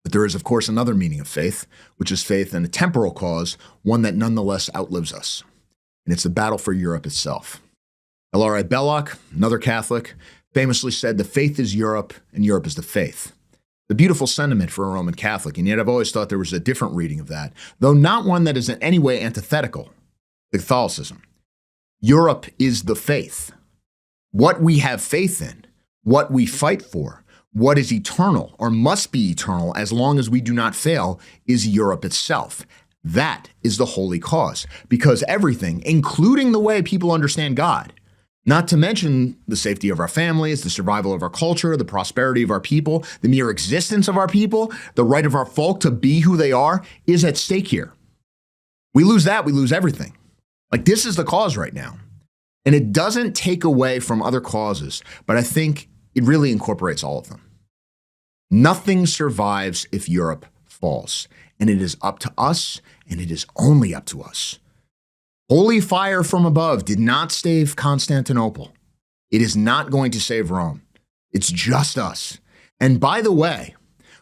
But there is, of course, another meaning of faith, which is faith in a temporal cause, one that nonetheless outlives us. And it's the battle for Europe itself. L.R.I. Belloc, another Catholic, famously said, "The faith is Europe, and Europe is the faith." The beautiful sentiment for a Roman Catholic, and yet I've always thought there was a different reading of that, though not one that is in any way antithetical to Catholicism. Europe is the faith. What we have faith in, what we fight for, what is eternal or must be eternal as long as we do not fail, is Europe itself. That is the holy cause, because everything, including the way people understand God, not to mention the safety of our families, the survival of our culture, the prosperity of our people, the mere existence of our people, the right of our folk to be who they are, is at stake here. We lose that, we lose everything. Like, this is the cause right now. And it doesn't take away from other causes, but I think it really incorporates all of them. Nothing survives if Europe falls, and it is up to us, and it is only up to us. Holy fire from above did not save Constantinople. It is not going to save Rome. It's just us. And by the way,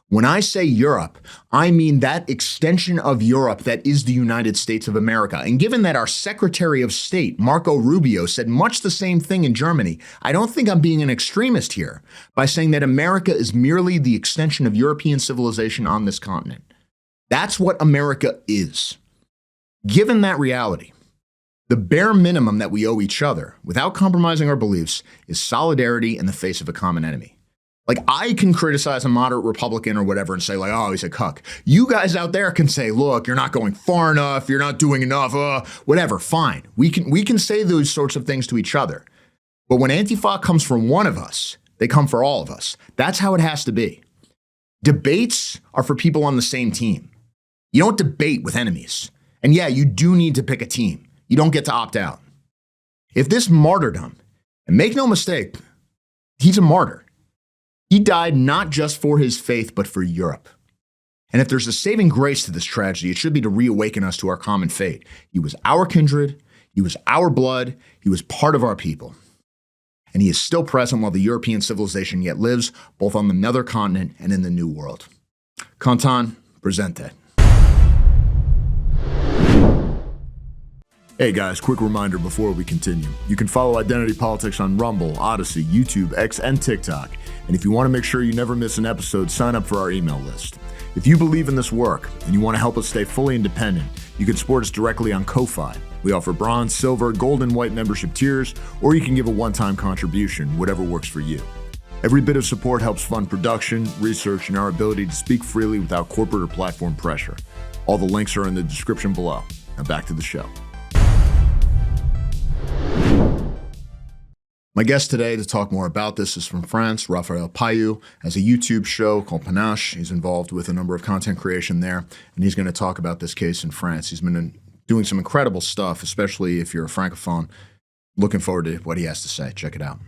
when I say Europe, I mean that extension of Europe that is the United States of America. And given that our Secretary of State, Marco Rubio, said much the same thing in Germany, I don't think I'm being an extremist here by saying that America is merely the extension of European civilization on this continent. That's what America is. Given that reality, the bare minimum that we owe each other, without compromising our beliefs, is solidarity in the face of a common enemy. Like, I can criticize a moderate Republican or whatever and say, like, oh, he's a cuck. You guys out there can say, look, you're not going far enough, you're not doing enough, whatever, fine. We can say those sorts of things to each other. But when Antifa comes from one of us, they come for all of us. That's how it has to be. Debates are for people on the same team. You don't debate with enemies. And yeah, you do need to pick a team. You don't get to opt out. If this martyrdom, and make no mistake, he's a martyr. He died not just for his faith, but for Europe. And if there's a saving grace to this tragedy, it should be to reawaken us to our common fate. He was our kindred, he was our blood, he was part of our people. And he is still present while the European civilization yet lives, both on the nether continent and in the New World. Quentin, Presente. Hey guys, quick reminder before we continue. You can follow Identity Politics on Rumble, Odyssey, YouTube, X, and TikTok. And if you want to make sure you never miss an episode, sign up for our email list. If you believe in this work and you want to help us stay fully independent, you can support us directly on Ko-Fi. We offer bronze, silver, gold, and white membership tiers, or you can give a one-time contribution, whatever works for you. Every bit of support helps fund production, research, and our ability to speak freely without corporate or platform pressure. All the links are in the description below. Now back to the show. My guest today to talk more about this is from France, Raphaël Paillot, has a YouTube show called Panache. He's involved with a number of content creation there, and he's going to talk about this case in France. He's been doing some incredible stuff, especially if you're a Francophone. Looking forward to what he has to say. Check it out.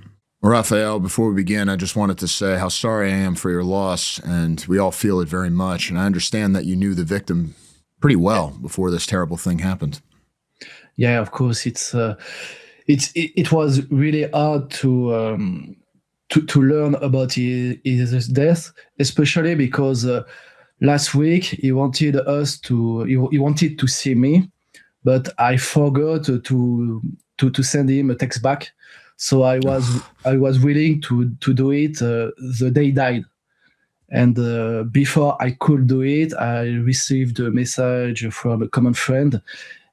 Raphaël, before we begin, I just wanted to say how sorry I am for your loss, and we all feel it very much. And I understand that you knew the victim pretty well before this terrible thing happened. Yeah, of course. It was really hard to learn about his death, especially because last week he wanted to see me, but I forgot to send him a text back. So I was willing to do it the day he died, and before I could do it, I received a message from a common friend.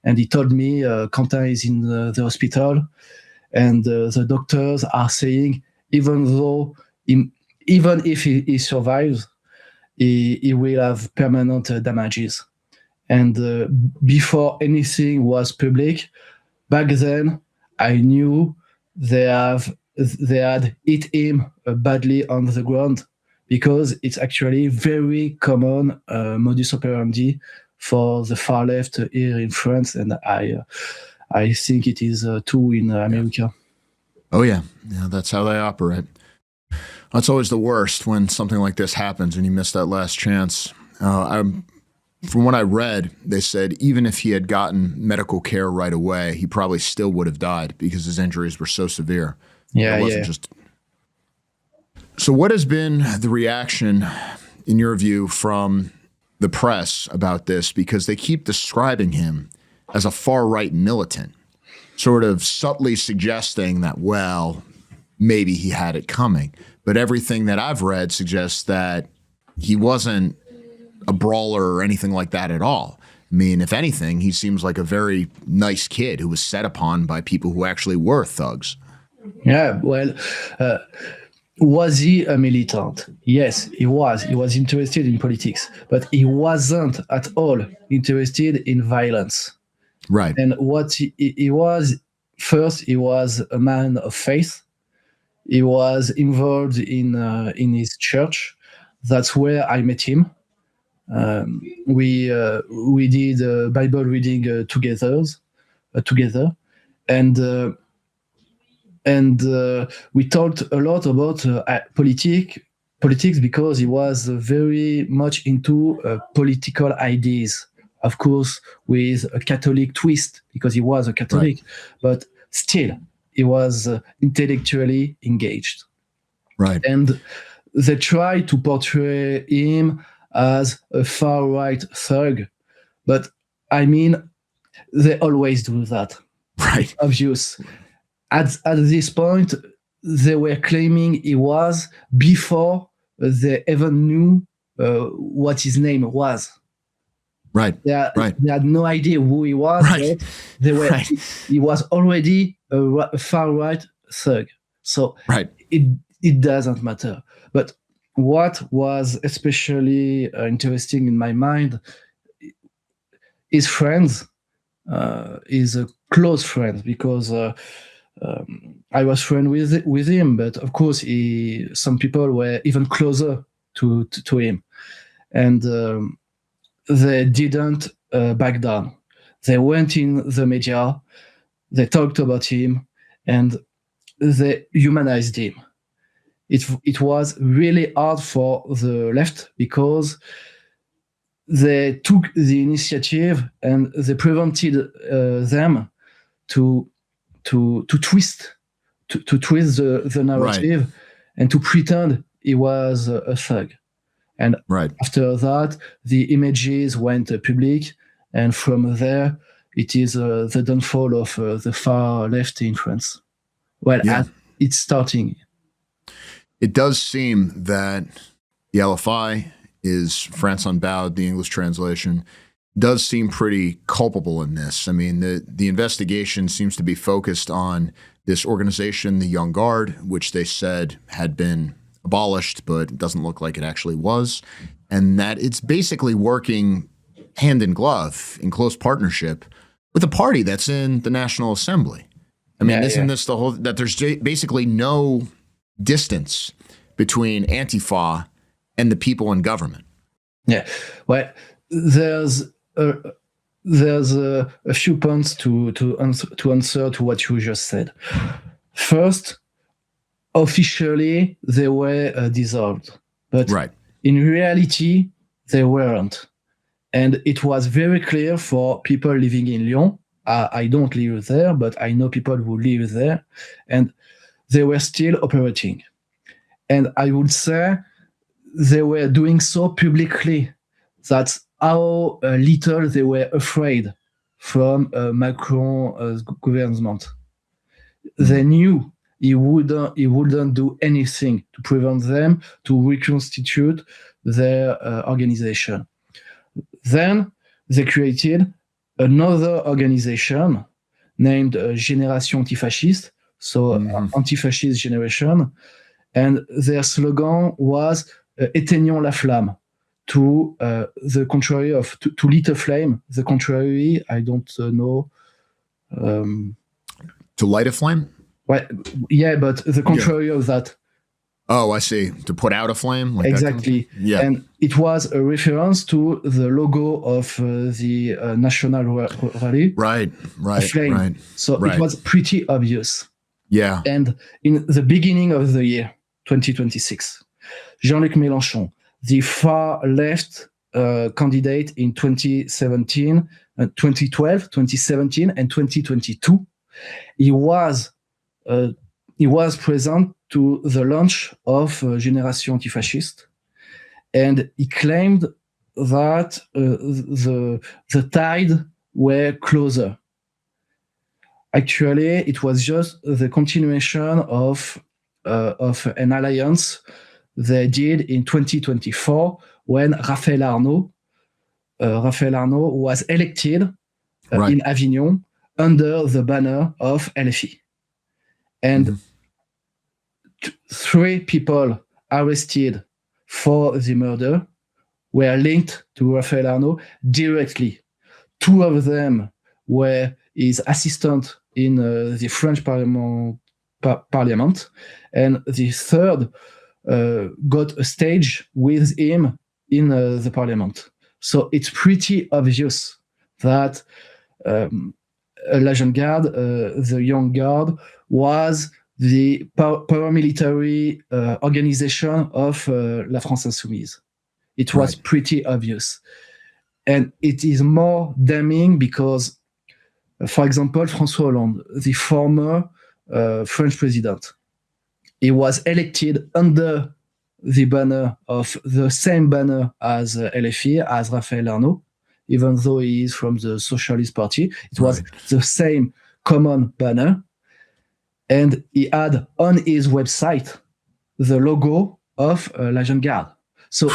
And he told me Quentin is in the hospital, and the doctors are saying even if he survives, he will have permanent damages. And before anything was public, back then I knew they have they had hit him badly on the ground, because it's actually very common modus operandi for the far left here in France, and I think it is too in America. Oh yeah, that's how they operate. That's always the worst when something like this happens and you miss that last chance. From what I read, they said even if he had gotten medical care right away, he probably still would have died because his injuries were so severe. So what has been the reaction, in your view, from the press about this? Because they keep describing him as a far-right militant, sort of subtly suggesting that, well, maybe he had it coming. But everything that I've read suggests that he wasn't a brawler or anything like that at all. I mean, if anything, he seems like a very nice kid who was set upon by people who actually were thugs. Yeah, well, was he a militant? Yes, he was. He was interested in politics, but he wasn't at all interested in violence. Right. And what he was, first, he was a man of faith. He was involved in his church. That's where I met him. We did Bible reading together, and we talked a lot about politics because he was very much into political ideas. Of course, with a Catholic twist, because he was a Catholic, right. But still, he was intellectually engaged. Right. And they tried to portray him as a far-right thug, but I mean, they always do that. Right. Obvious. At this point, they were claiming he was before they ever knew what his name was. Right. They had no idea who he was. Right. He was already a far-right thug. So right. It doesn't matter. But what was especially interesting in my mind, his friends, is a close friend, because I was friend with him, but of course some people were even closer to him, and they didn't back down. They went in the media, they talked about him, and they humanized him. It was really hard for the left, because they took the initiative and they prevented them to twist the narrative, right. And to pretend he was a thug. And right. After that, the images went public, and from there, it is the downfall of the far left in France. Well, yeah. It's starting. It does seem that the LFI is France Unbowed, the English translation, does seem pretty culpable in this. I mean, the investigation seems to be focused on this organization, the Young Guard, which they said had been abolished, but it doesn't look like it actually was, and that it's basically working hand in glove, in close partnership, with a party that's in the National Assembly. I mean, isn't this the whole, that there's basically no distance between Antifa and the people in government? Yeah, well, there's a few points to answer to what you just said. First, officially they were dissolved, but right. In reality they weren't, and it was very clear for people living in Lyon. I don't live there, but I know people who live there, and they were still operating. And I would say they were doing so publicly. That's how little they were afraid from Macron's government. They knew he wouldn't do anything to prevent them to reconstitute their organization. Then they created another organization named Génération Antifasciste, so anti-fascist generation, and their slogan was "Éteignons la flamme," to the contrary of to lit a flame. The contrary, I don't know. To light a flame? Well, yeah, but the contrary of that. Oh, I see. To put out a flame? Like Exactly. Yeah. And it was a reference to the logo of the National Rally. Right. Flame. Right. So it was pretty obvious. Yeah. And in the beginning of the year, 2026, Jean-Luc Mélenchon, the far left candidate in 2017, 2012, 2017, and 2022, he was present to the launch of Génération Antifasciste, and he claimed that the tide were closer. Actually, it was just the continuation of an alliance they did in 2024 when Raphaël Arnaud was elected in Avignon under the banner of LFI. And 3 people arrested for the murder were linked to Raphaël Arnaud directly. 2 of them were his assistant in the French parliament, and the third got a stage with him in the parliament. So it's pretty obvious that La Jeune Garde, the Young Guard, was the paramilitary organization of La France Insoumise. It was pretty obvious. And it is more damning because, for example, François Hollande, the former French president, he was elected under the banner of the same banner as LFI, as Raphaël Arnaud, even though he is from the Socialist Party. It was the same common banner. And he had on his website the logo of La Jeune Garde. So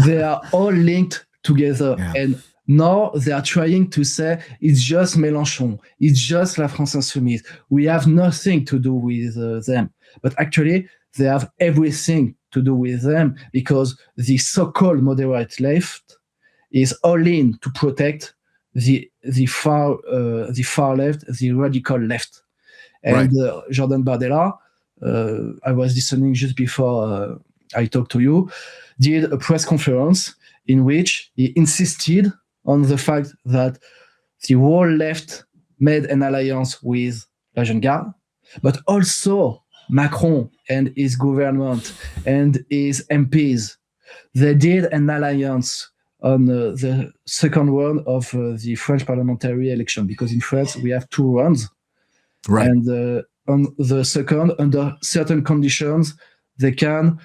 they are all linked together. Yeah. And now they are trying to say it's just Mélenchon, it's just La France Insoumise. We have nothing to do with them. But actually, they have everything to do with them because the so-called moderate left is all in to protect the far left, the radical left. And Jordan Bardella, I was listening just before I talked to you, did a press conference in which he insisted on the fact that the whole left made an alliance with La Jeune Garde, but also Macron and his government and his MPs, they did an alliance on the second round of the French parliamentary election, because in France we have 2 rounds. Right. And on the second, under certain conditions, they can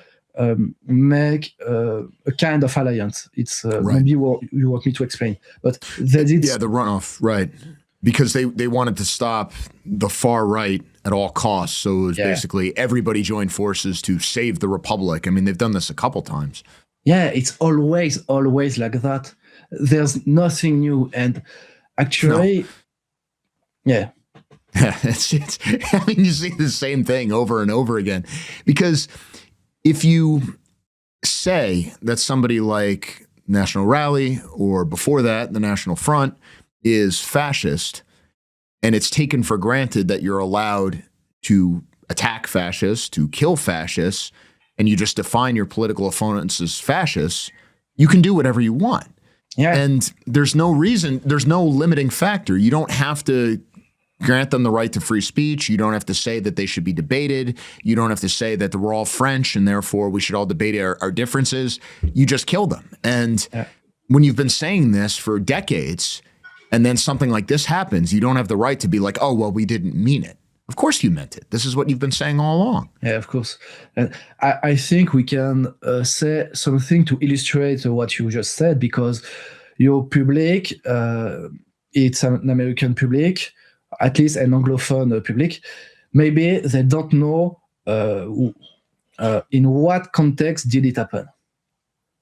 make a kind of alliance. It's maybe you want me to explain, but they did. Yeah, the runoff, right? Because they wanted to stop the far right at all costs. So it was basically everybody joined forces to save the republic. I mean, they've done this a couple times. Yeah, it's always like that. There's nothing new, and actually, yeah. it's I mean, you see the same thing over and over again. Because if you say that somebody like National Rally, or before that, the National Front, is fascist, and it's taken for granted that you're allowed to attack fascists, to kill fascists, and you just define your political opponents as fascists, you can do whatever you want. Yeah. And there's no reason, there's no limiting factor. You don't have to grant them the right to free speech. You don't have to say that they should be debated. You don't have to say that we're all French and therefore we should all debate our differences. You just kill them. And when you've been saying this for decades, and then something like this happens, you don't have the right to be like, oh, well, we didn't mean it. Of course you meant it. This is what you've been saying all along. Yeah, of course. And I think we can say something to illustrate what you just said, because your public, it's an American public, at least an Anglophone public. Maybe they don't know in what context did it happen.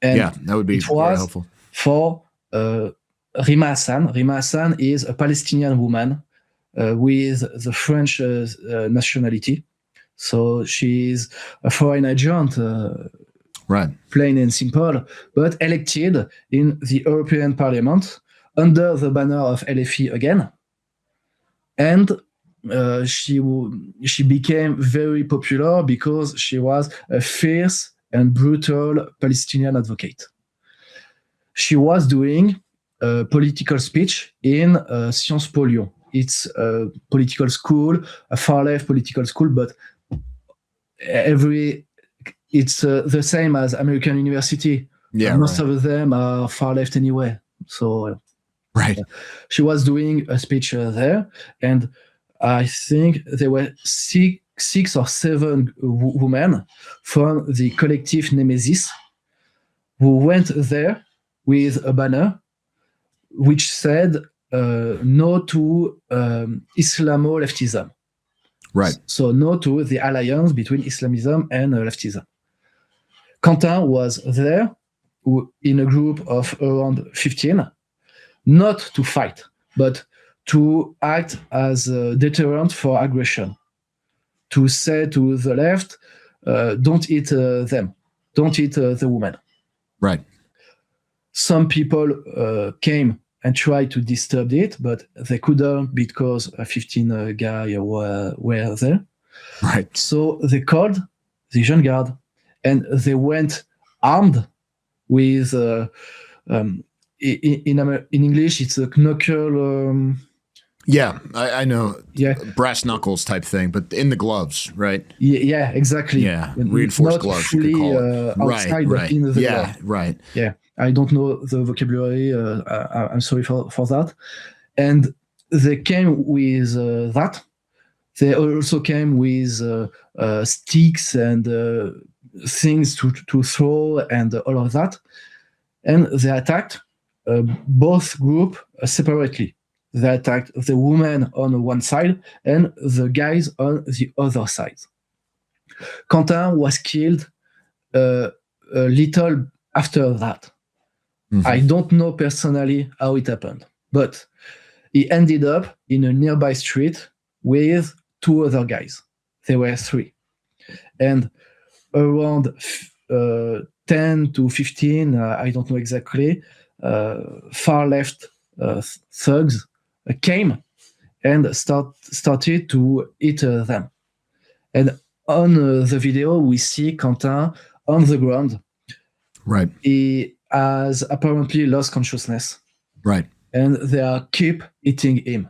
And yeah, that would be very helpful. For Rima Hassan. Rima Hassan is a Palestinian woman with the French nationality. So she's a foreign agent, plain and simple, but elected in the European Parliament under the banner of LFI again. And she became very popular because she was a fierce and brutal Palestinian advocate. She was doing a political speech in Sciences Po Lyon. It's a political school, a far-left political school, but it's the same as American University. Yeah, most right. of them are far-left anyway. So, right. She was doing a speech there, and I think there were six or seven women from the collective Nemesis who went there with a banner which said no to Islamo-leftism. Right. So no to the alliance between Islamism and leftism. Quentin was there in a group of around 15, not to fight, but to act as a deterrent for aggression. To say to the left, don't eat them, don't eat the women. Right. Some people came and tried to disturb it, but they couldn't because 15 guys were there. Right. So they called the Jeune Garde, and they went armed with, in English, it's a knuckle. Yeah, I know. Yeah. Brass knuckles type thing, but in the gloves, right? Yeah, exactly. Yeah, reinforced not gloves. Fully, you could call it. outside, right. but in the yeah, glove. right. Yeah, I don't know the vocabulary. I'm sorry for that. And they came with that. They also came with sticks and things to throw and all of that. And they attacked both groups separately. They attacked the women on one side and the guys on the other side. Quentin was killed a little after that. Mm-hmm. I don't know personally how it happened, but he ended up in a nearby street with two other guys. There were three. And around 10 to 15, I don't know exactly, far left thugs came and started to eat them. And on the video, we see Quentin on the ground. Right. He has apparently lost consciousness. Right. And they keep eating him.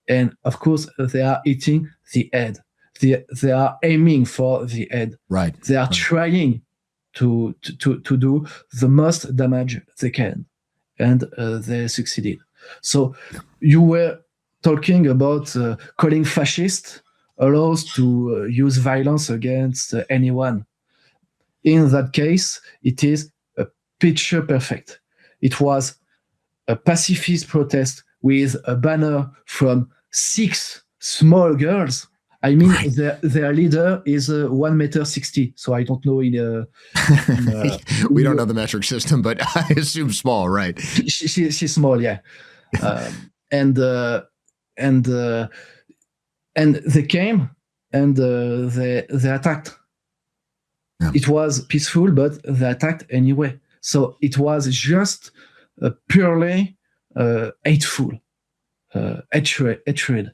And of course, they are eating the head. They are aiming for the head. Right. They are trying to do the most damage they can. And they succeeded. So you were talking about calling fascist allows to use violence against anyone. In that case, it is a picture perfect. It was a pacifist protest with a banner from 6 small girls. I mean, right. their leader is 1.60 m. So I don't know we don't know the metric system, but I assume small, right? She's small, yeah. And they came and they attacked. Yeah. It was peaceful, but they attacked anyway. So it was just purely hateful, hatred.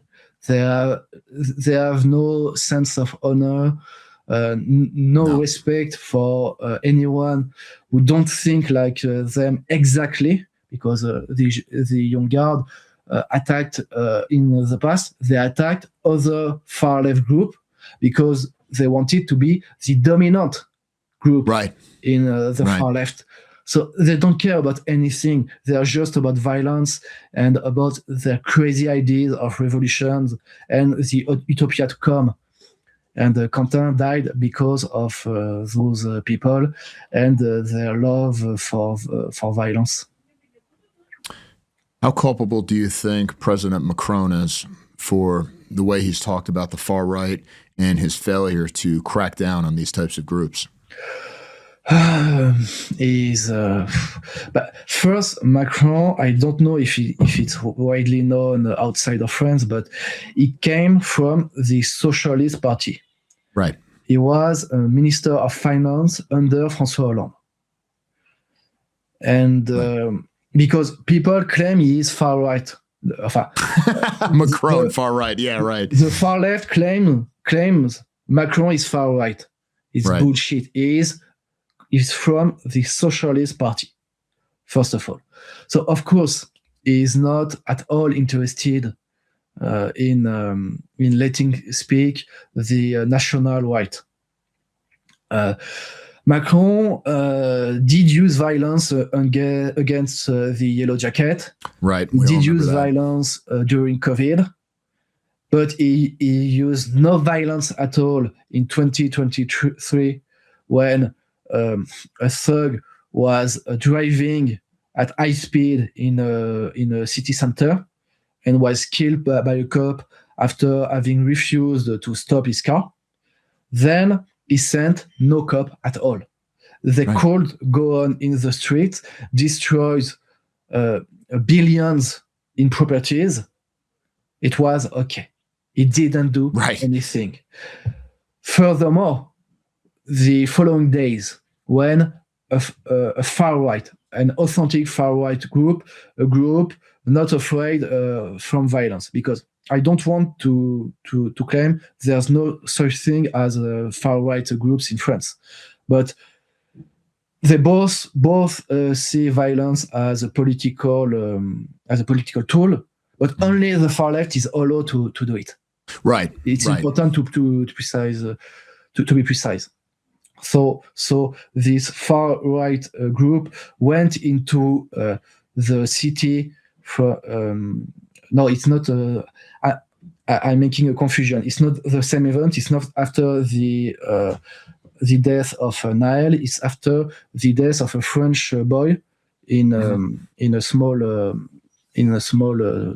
They have no sense of honor, no respect for anyone who don't think like them exactly, because the Young Guard attacked in the past. They attacked other far-left group because they wanted to be the dominant group in the far left. So they don't care about anything. They are just about violence and about their crazy ideas of revolutions and the utopia to come. And Quentin died because of those people and their love for violence. How culpable do you think President Macron is for the way he's talked about the far right and his failure to crack down on these types of groups? But first, Macron, I don't know if it's widely known outside of France, but he came from the Socialist Party. Right. He was a Minister of Finance under François Hollande. And because people claim he is far right, Macron, far right. Yeah, right. The far left claims Macron is far right. It's Right. bullshit. He's from the Socialist Party, first of all. So, of course, he is not at all interested in letting speak the national right. Macron did use violence against the Yellow Jacket. Right. He did use violence during COVID, but he used no violence at all in 2023 when a thug was driving at high speed in a city center and was killed by a cop after having refused to stop his car. Then he sent no cop at all. They could go on in the streets, destroys billions in properties. It was okay. He didn't do anything. Furthermore, the following days, when a far right, an authentic far right group, a group not afraid from violence, because I don't want to claim there's no such thing as far right groups in France, but they both see violence as a political tool, but only the far left is allowed to do it. Right. It's important to be precise. So this far right group went into the city for. No, it's not. I'm making a confusion. It's not the same event. It's not after the death of Naël. It's after the death of a French boy in a small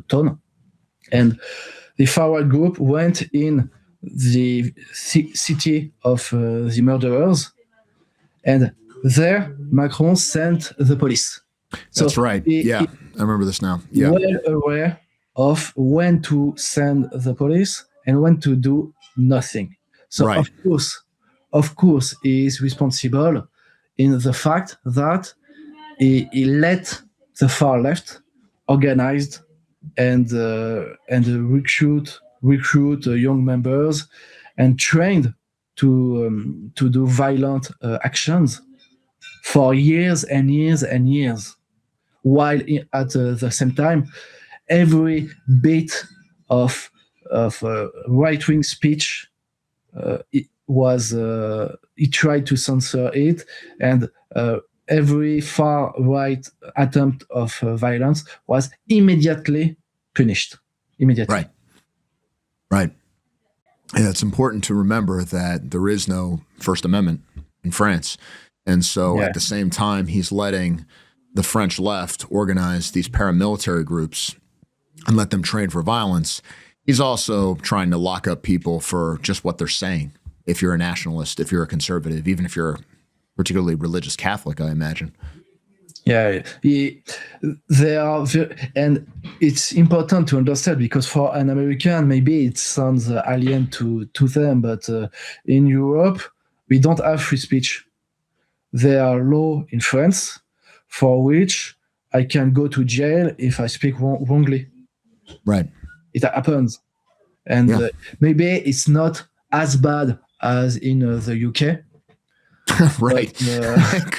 town, and the far right group went in the city of the murderers, and there Macron sent the police. That's right. I remember this now. Yeah. Well aware of when to send the police and when to do nothing. So of course, he is responsible in the fact that he let the far left organized and recruit young members and trained to do violent actions for years and years and years, while at the same time every bit of right-wing speech he tried to censor it, and every far right attempt of violence was immediately punished. Immediately. Right. Yeah, it's important to remember that there is no First Amendment in France. And so at the same time, he's letting the French left organize these paramilitary groups and let them train for violence. He's also trying to lock up people for just what they're saying. If you're a nationalist, if you're a conservative, even if you're particularly religious Catholic, I imagine. Yeah, they are, and it's important to understand, because for an American, maybe it sounds alien to them, but in Europe, we don't have free speech. There are laws in France for which I can go to jail if I speak wrongly. Right. It happens. And maybe it's not as bad as in the UK. Right. But,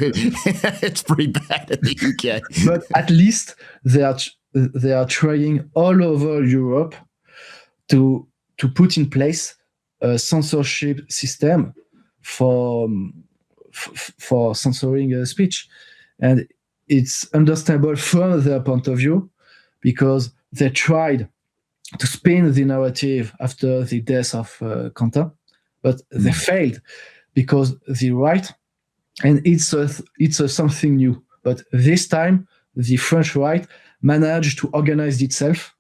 it's pretty bad in the UK. But at least they are trying all over Europe to put in place a censorship system for censoring speech. And it's understandable from their point of view, because they tried to spin the narrative after the death of Quentin, but they failed, because the right, and it's something new, but this time the French right managed to organize itself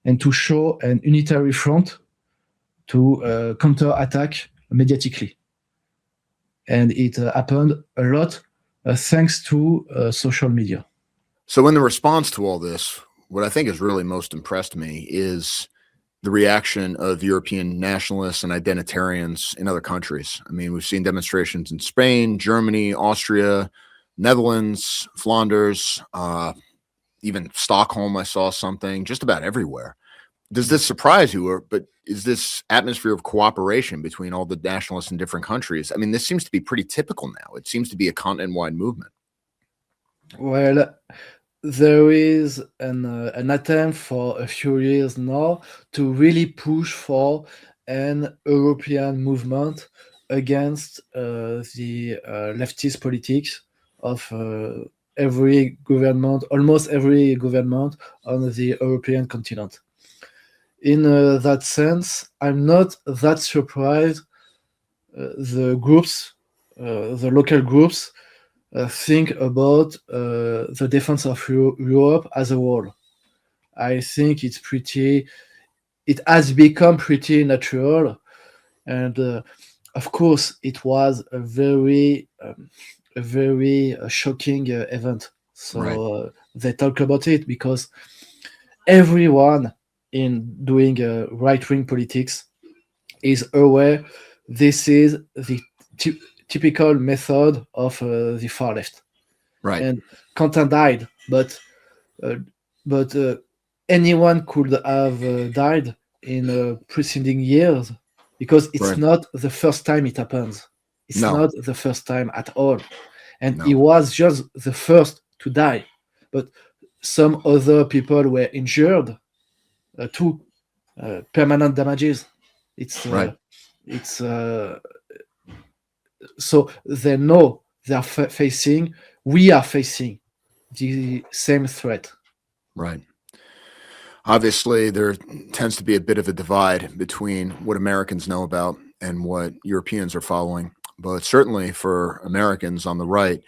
and to show an unitary front to counter-attack mediatically. And it happened a lot thanks to social media. So in the response to all this, what I think has really most impressed me is the reaction of European nationalists and identitarians in other countries. I mean, we've seen demonstrations in Spain, Germany, Austria, Netherlands, Flanders, even Stockholm, I saw something just about everywhere. Does this surprise you, but is this atmosphere of cooperation between all the nationalists in different countries? I mean, this seems to be pretty typical now. It seems to be a continent-wide movement. Well, there is an attempt for a few years now to really push for an European movement against the leftist politics of every government, almost every government on the European continent. In that sense, I'm not that surprised the groups, the local groups, think about the defense of Europe as a whole. I think it has become pretty natural, and of course, it was a very shocking event. So they talk about it because everyone in doing right-wing politics is aware this is the typical method of the far left. Right. And Quentin died, but anyone could have died in preceding years because it's not the first time it happens. It's not the first time at all. And he was just the first to die. But some other people were injured too. Permanent damages. So they know we are facing the same threat. Right. Obviously, there tends to be a bit of a divide between what Americans know about and what Europeans are following. But certainly for Americans on the right,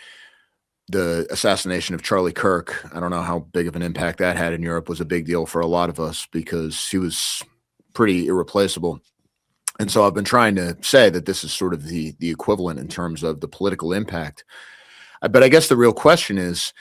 the assassination of Charlie Kirk, I don't know how big of an impact that had in Europe, was a big deal for a lot of us because he was pretty irreplaceable. And so I've been trying to say that this is sort of the equivalent in terms of the political impact. But I guess the real question is,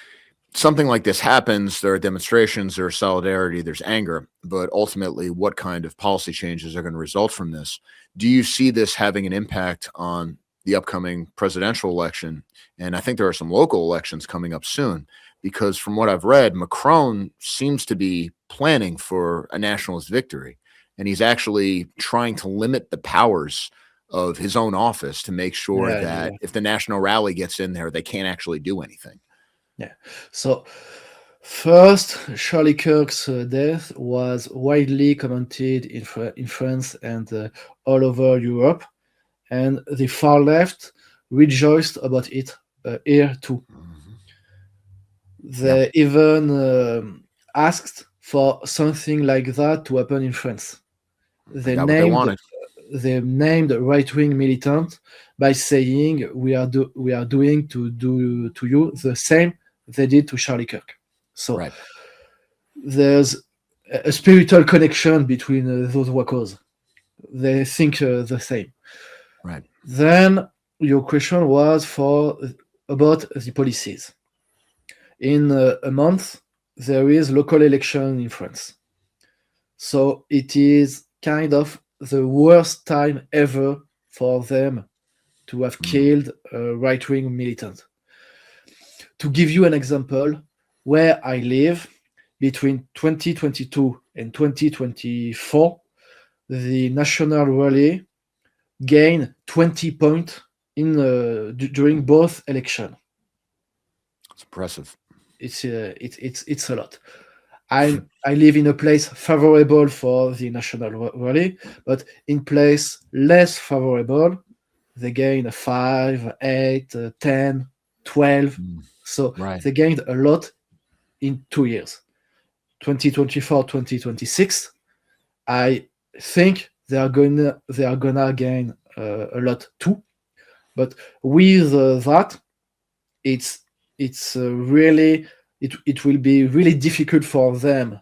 something like this happens, there are demonstrations, there's solidarity, there's anger, but ultimately what kind of policy changes are going to result from this? Do you see this having an impact on the upcoming presidential election? And I think there are some local elections coming up soon, because from what I've read, Macron seems to be planning for a nationalist victory. And he's actually trying to limit the powers of his own office to make sure that if the National Rally gets in there, they can't actually do anything. Yeah. So first, Charlie Kirk's death was widely commented in France and all over Europe, and the far left rejoiced about it here too. They even asked for something like that to happen in France. They named right-wing militant by saying we are doing to you the same they did to Charlie Kirk. So there's a spiritual connection between those workers. They think the same. Right. Then your question was about the policies. In a month, there is local election in France. So it is kind of the worst time ever for them to have killed a right-wing militant. To give you an example, where I live, between 2022 and 2024, the National Rally gained 20 points during both elections. It's impressive. It's a lot. I live in a place favorable for the National Rally, but in place less favorable, they gain 5, 8, 10, 12. So they gained a lot in 2 years. 2024, 2026, I think they are gonna gain a lot too. But with that, it will be really difficult for them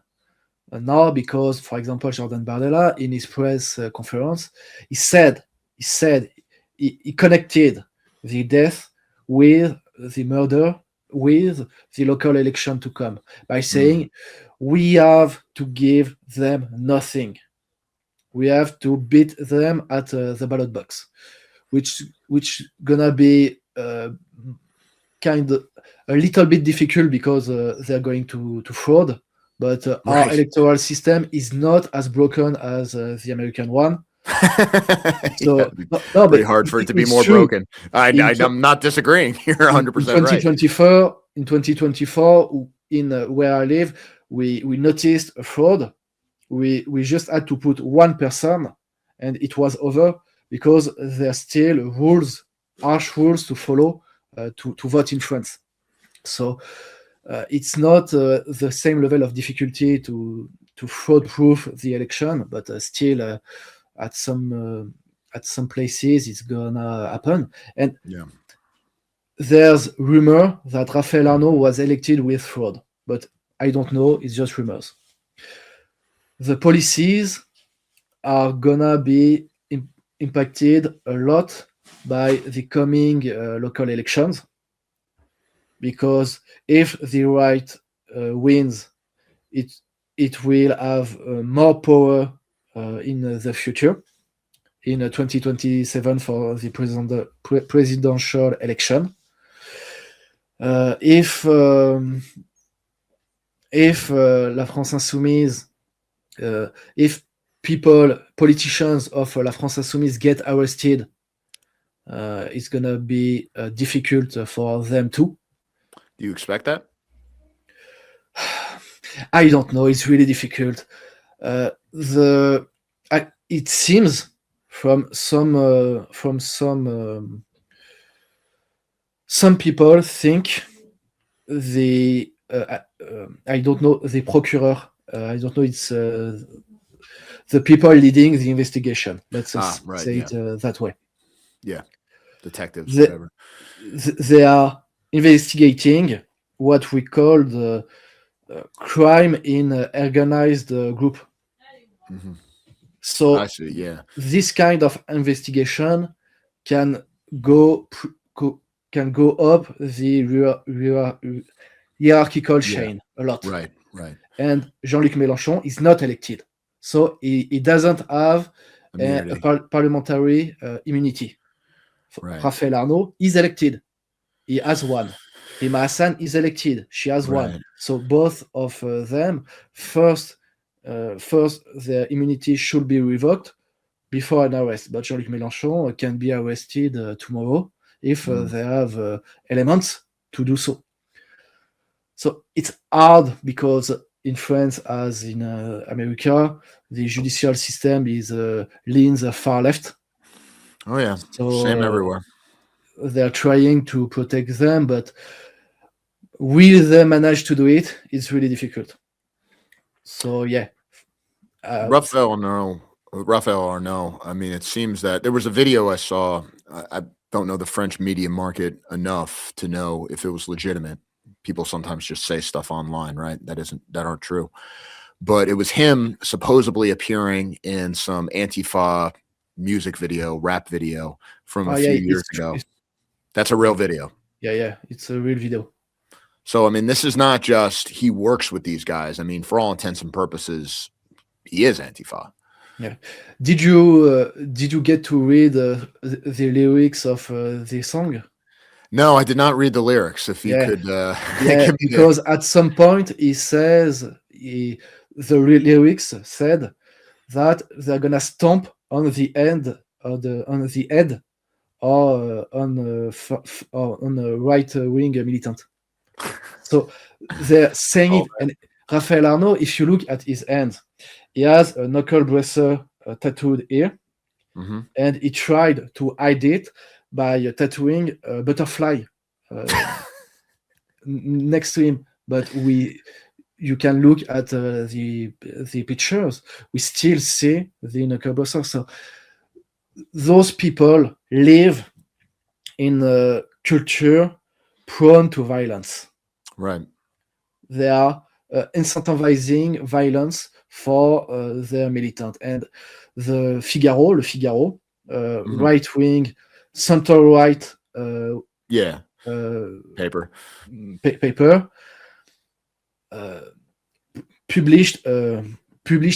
now because, for example, Jordan Bardella in his press conference, he said he connected the death with the murder, with the local election to come, by saying we have to give them nothing. We have to beat them at the ballot box, which gonna be kind of a little bit difficult because they're going to fraud, but our electoral system is not as broken as the American one. So pretty hard for it to be more broken. I'm not disagreeing. You're 100% right. In 2024, in where I live, we noticed a fraud. We just had to put one person, and it was over because there are still rules, harsh rules to follow to vote in France. So it's not the same level of difficulty to fraud-proof the election, but still at some places it's gonna happen. And there's rumor that Raphaël Paillot was elected with fraud, but I don't know. It's just rumors. The policies are gonna be impacted a lot by the coming local elections, because if the right wins, it will have more power in the future, in 2027 for the presidential election. If La France Insoumise, if politicians of La France Insoumise get arrested, it's gonna be difficult for them too. Do you expect that? I don't know. It's really difficult. It seems from some people think the I don't know, the procureur. I don't know. It's the people leading the investigation. Let's say it that way. Yeah, detectives. Whatever. They are investigating what we call the crime in organized group. Mm-hmm. So I see, yeah. This kind of investigation can go up the hierarchical chain a lot. Right. And Jean-Luc Mélenchon is not elected, so he doesn't have parliamentary immunity. Right. Raphaël Paillot is elected. He has one. Rima Hassan is elected. She has one. So both of them, first, their immunity should be revoked before an arrest. But Jean-Luc Mélenchon can be arrested tomorrow if they have elements to do so. So it's hard because in France, as in America, the judicial system leans far left. Oh yeah, so, same everywhere. They're trying to protect them, but will they manage to do it? It's really difficult. So yeah. Raphaël Paillot. I mean, it seems that there was a video I saw. I don't know the French media market enough to know if it was legitimate. People sometimes just say stuff online, right? That aren't true. But it was him supposedly appearing in some Antifa music video, rap video from a few years ago. That's a real video. Yeah, it's a real video. So, I mean, this is not just he works with these guys. I mean, for all intents and purposes, he is Antifa. Yeah. Did you get to read the lyrics of the song? No, I did not read the lyrics. If you could, because at some point he says the lyrics said that they're gonna stomp on the end of on the head or on a right-wing militant. So they're saying it. And Raphaël Paillot, if you look at his hands, he has a knuckle bracer tattooed here, and he tried to hide it by tattooing a butterfly next to him. But you can look at the pictures. We still see the knuckle bracer. So those people live in a culture prone to violence. Right. They are incentivizing violence for their militant. And Le Figaro, right-wing, center-right paper published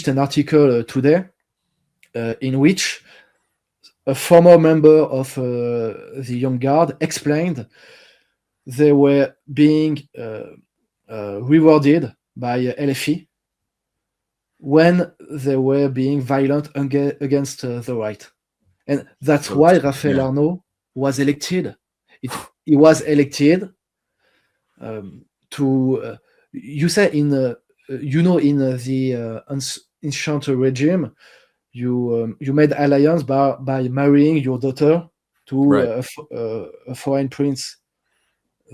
an article today in which a former member of the Young Guard explained they were being rewarded by LFI when they were being violent against the right. And that's why Raphaël Arnaud was elected. He was elected to, you say in the ancient regime, you made alliance by marrying your daughter to a foreign prince.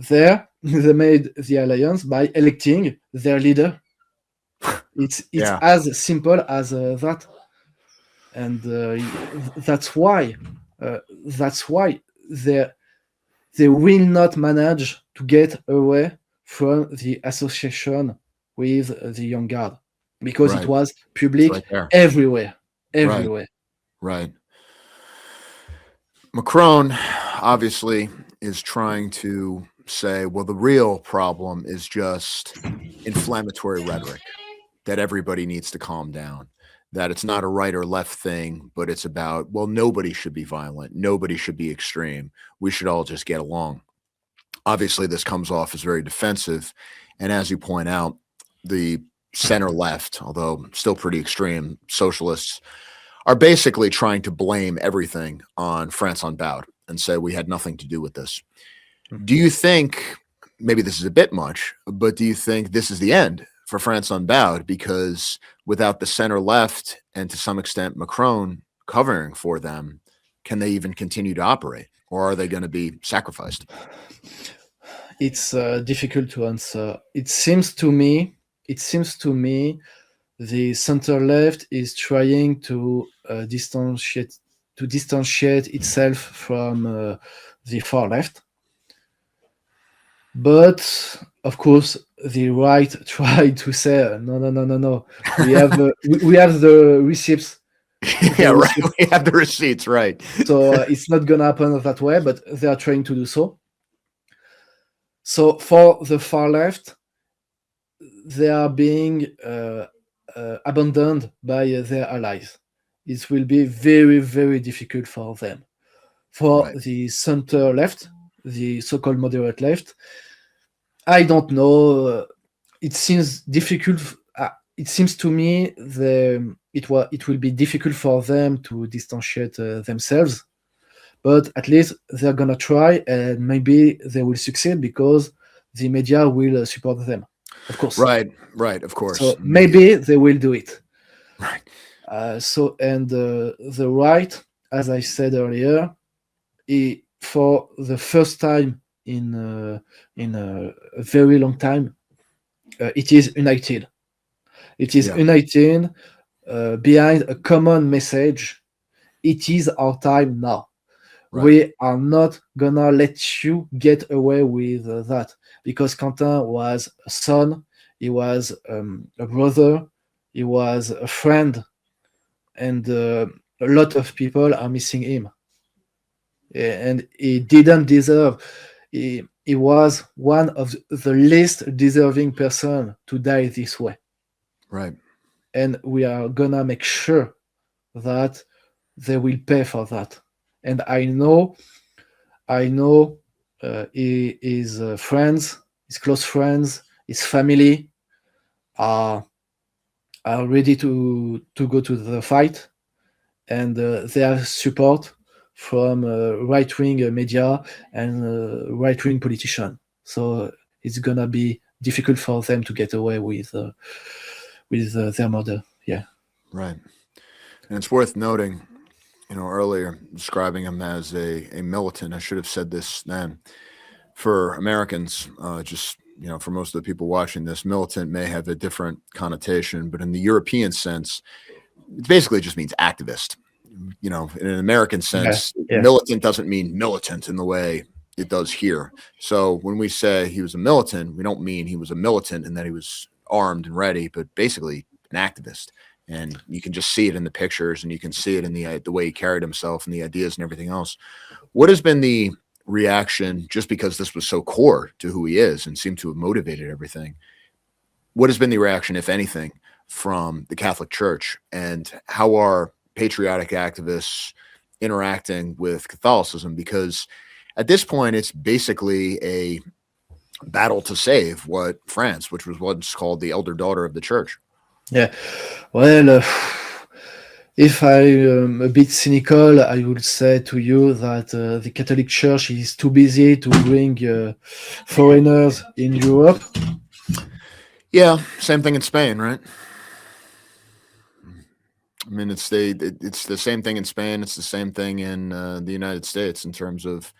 There, they made the alliance by electing their leader. It's as simple as that, and that's why they will not manage to get away from the association with the Young Guard, because it was public everywhere. Right. Macron obviously is trying to say, well, the real problem is just inflammatory rhetoric, that everybody needs to calm down, that it's not a right or left thing, but it's about, well, nobody should be violent. Nobody should be extreme. We should all just get along. Obviously, this comes off as very defensive. And as you point out, the center left, although still pretty extreme, socialists are basically trying to blame everything on France Unbowed and say we had nothing to do with this. Do you think, maybe this is a bit much, but do you think this is the end for France Unbowed? Because without the center left and to some extent Macron covering for them, can they even continue to operate, or are they going to be sacrificed? It's difficult to answer. It seems to me the center left is trying to distantiate itself from the far left, but of course the right tried to say no. We have the receipts. Yeah, right. We have the receipts, right? So it's not gonna happen that way, but they are trying to do so. So for the far left, they are being abandoned by their allies. It will be very, very difficult for them. For the center left, the so-called moderate left, I don't know. It seems difficult. It seems to me it will be difficult for them to distantiate themselves. But at least they're gonna try, and maybe they will succeed because the media will support them. Of course. Right, of course. So maybe they will do it. Right. The right, as I said earlier, for the first time in a very long time, it is united. It is united behind a common message. It is our time now. Right. We are not gonna let you get away with that, because Quentin was a son, he was a brother, he was a friend, and a lot of people are missing him. And he didn't deserve. He was one of the least deserving person to die this way. Right. And we are gonna make sure that they will pay for that. And I know his friends, his close friends, his family are ready to go to the fight, and they have support from right-wing media and right-wing politicians. So it's gonna be difficult for them to get away with their murder. Yeah. Right. And it's worth noting, earlier describing him as a militant. I should have said this then. For Americans, for most of the people watching this, militant may have a different connotation, but in the European sense, it basically just means activist. In an American sense, militant doesn't mean militant in the way it does here. So when we say he was a militant, we don't mean he was a militant and that he was armed and ready, but basically an activist. And you can just see it in the pictures, and you can see it in the way he carried himself and the ideas and everything else. What has been the reaction, just because this was so core to who he is and seemed to have motivated everything? What has been the reaction, if anything, from the Catholic Church, and how are patriotic activists interacting with Catholicism? Because at this point, it's basically a battle to save what France, which was once called the elder daughter of the church. Yeah, well, if I am a bit cynical, I would say to you that the Catholic Church is too busy to bring foreigners in Europe. Yeah, same thing in Spain, right? I mean, it's the same thing in Spain. It's the same thing in the United States in terms of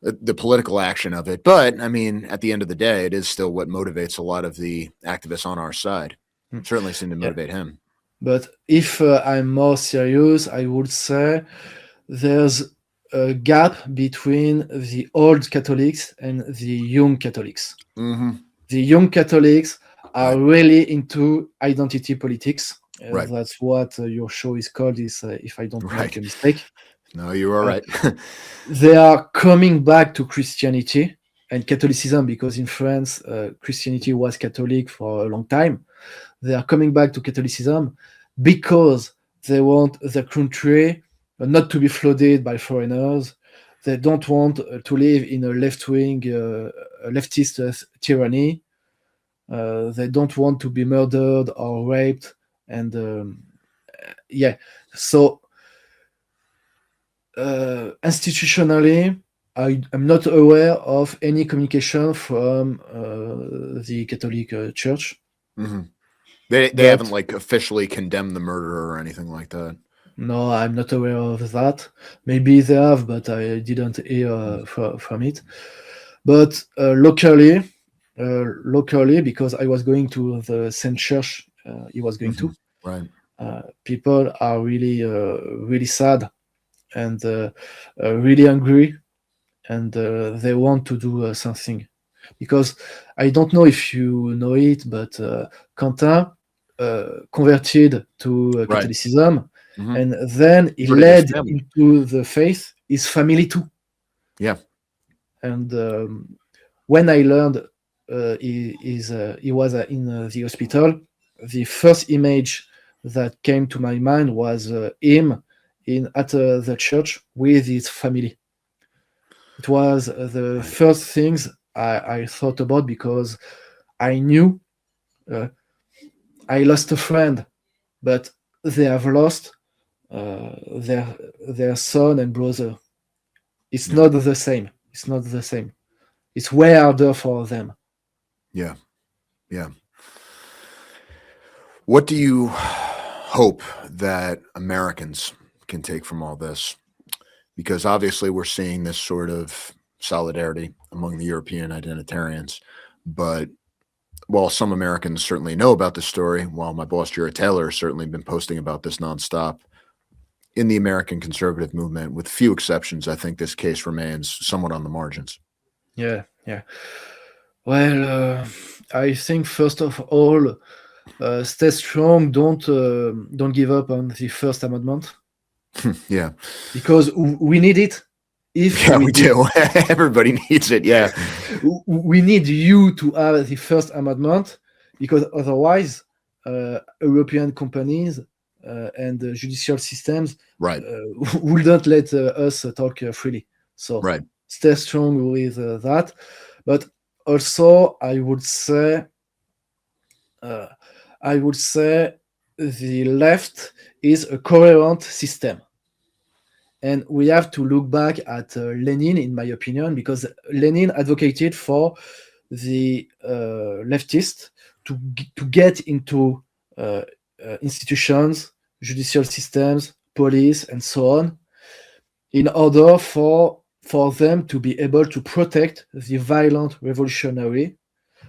the political action of it. But I mean, at the end of the day, it is still what motivates a lot of the activists on our side. Certainly seem to motivate him. But if I'm more serious, I would say there's a gap between the old Catholics and the young Catholics. Mm-hmm. The young Catholics are really into identity politics. Right. That's what your show is called, if I don't make a mistake. No, you are right. They are coming back to Christianity and Catholicism, because in France, Christianity was Catholic for a long time. They are coming back to Catholicism because they want the country not to be flooded by foreigners. They don't want to live in a left-wing, leftist tyranny. They don't want to be murdered or raped. And so institutionally, I'm not aware of any communication from the Catholic Church. Mm-hmm. They haven't like officially condemned the murder or anything like that. No, I'm not aware of that. Maybe they have, but I didn't hear from it. But locally, because I was going to the same church he was going to, right? People are really sad and really angry, and they want to do something. Because I don't know if you know it, but Quentin converted to Catholicism, and then he led into the faith his family too. Yeah. And when I learned he was in the hospital, the first image that came to my mind was him at the church with his family. It was the first things I thought about, because I knew I lost a friend, but they have lost their son and brother. It's not the same. It's not the same. It's way harder for them. Yeah. Yeah. What do you hope that Americans can take from all this? Because obviously we're seeing this sort of solidarity among the European identitarians, but while some Americans certainly know about this story, while my boss Jared Taylor has certainly been posting about this nonstop, in the American conservative movement, with few exceptions, I think this case remains somewhat on the margins. Yeah. Well, I think first of all, stay strong. Don't give up on the First Amendment. Yeah, because we need it. We do. Everybody needs it. Yeah, we need you to have the First Amendment, because otherwise, European companies and judicial systems wouldn't let us talk freely. So stay strong with that. But also, I would say the left is a coherent system. And we have to look back at Lenin, in my opinion, because Lenin advocated for the leftists to get into institutions, judicial systems, police, and so on, in order for them to be able to protect the violent revolutionary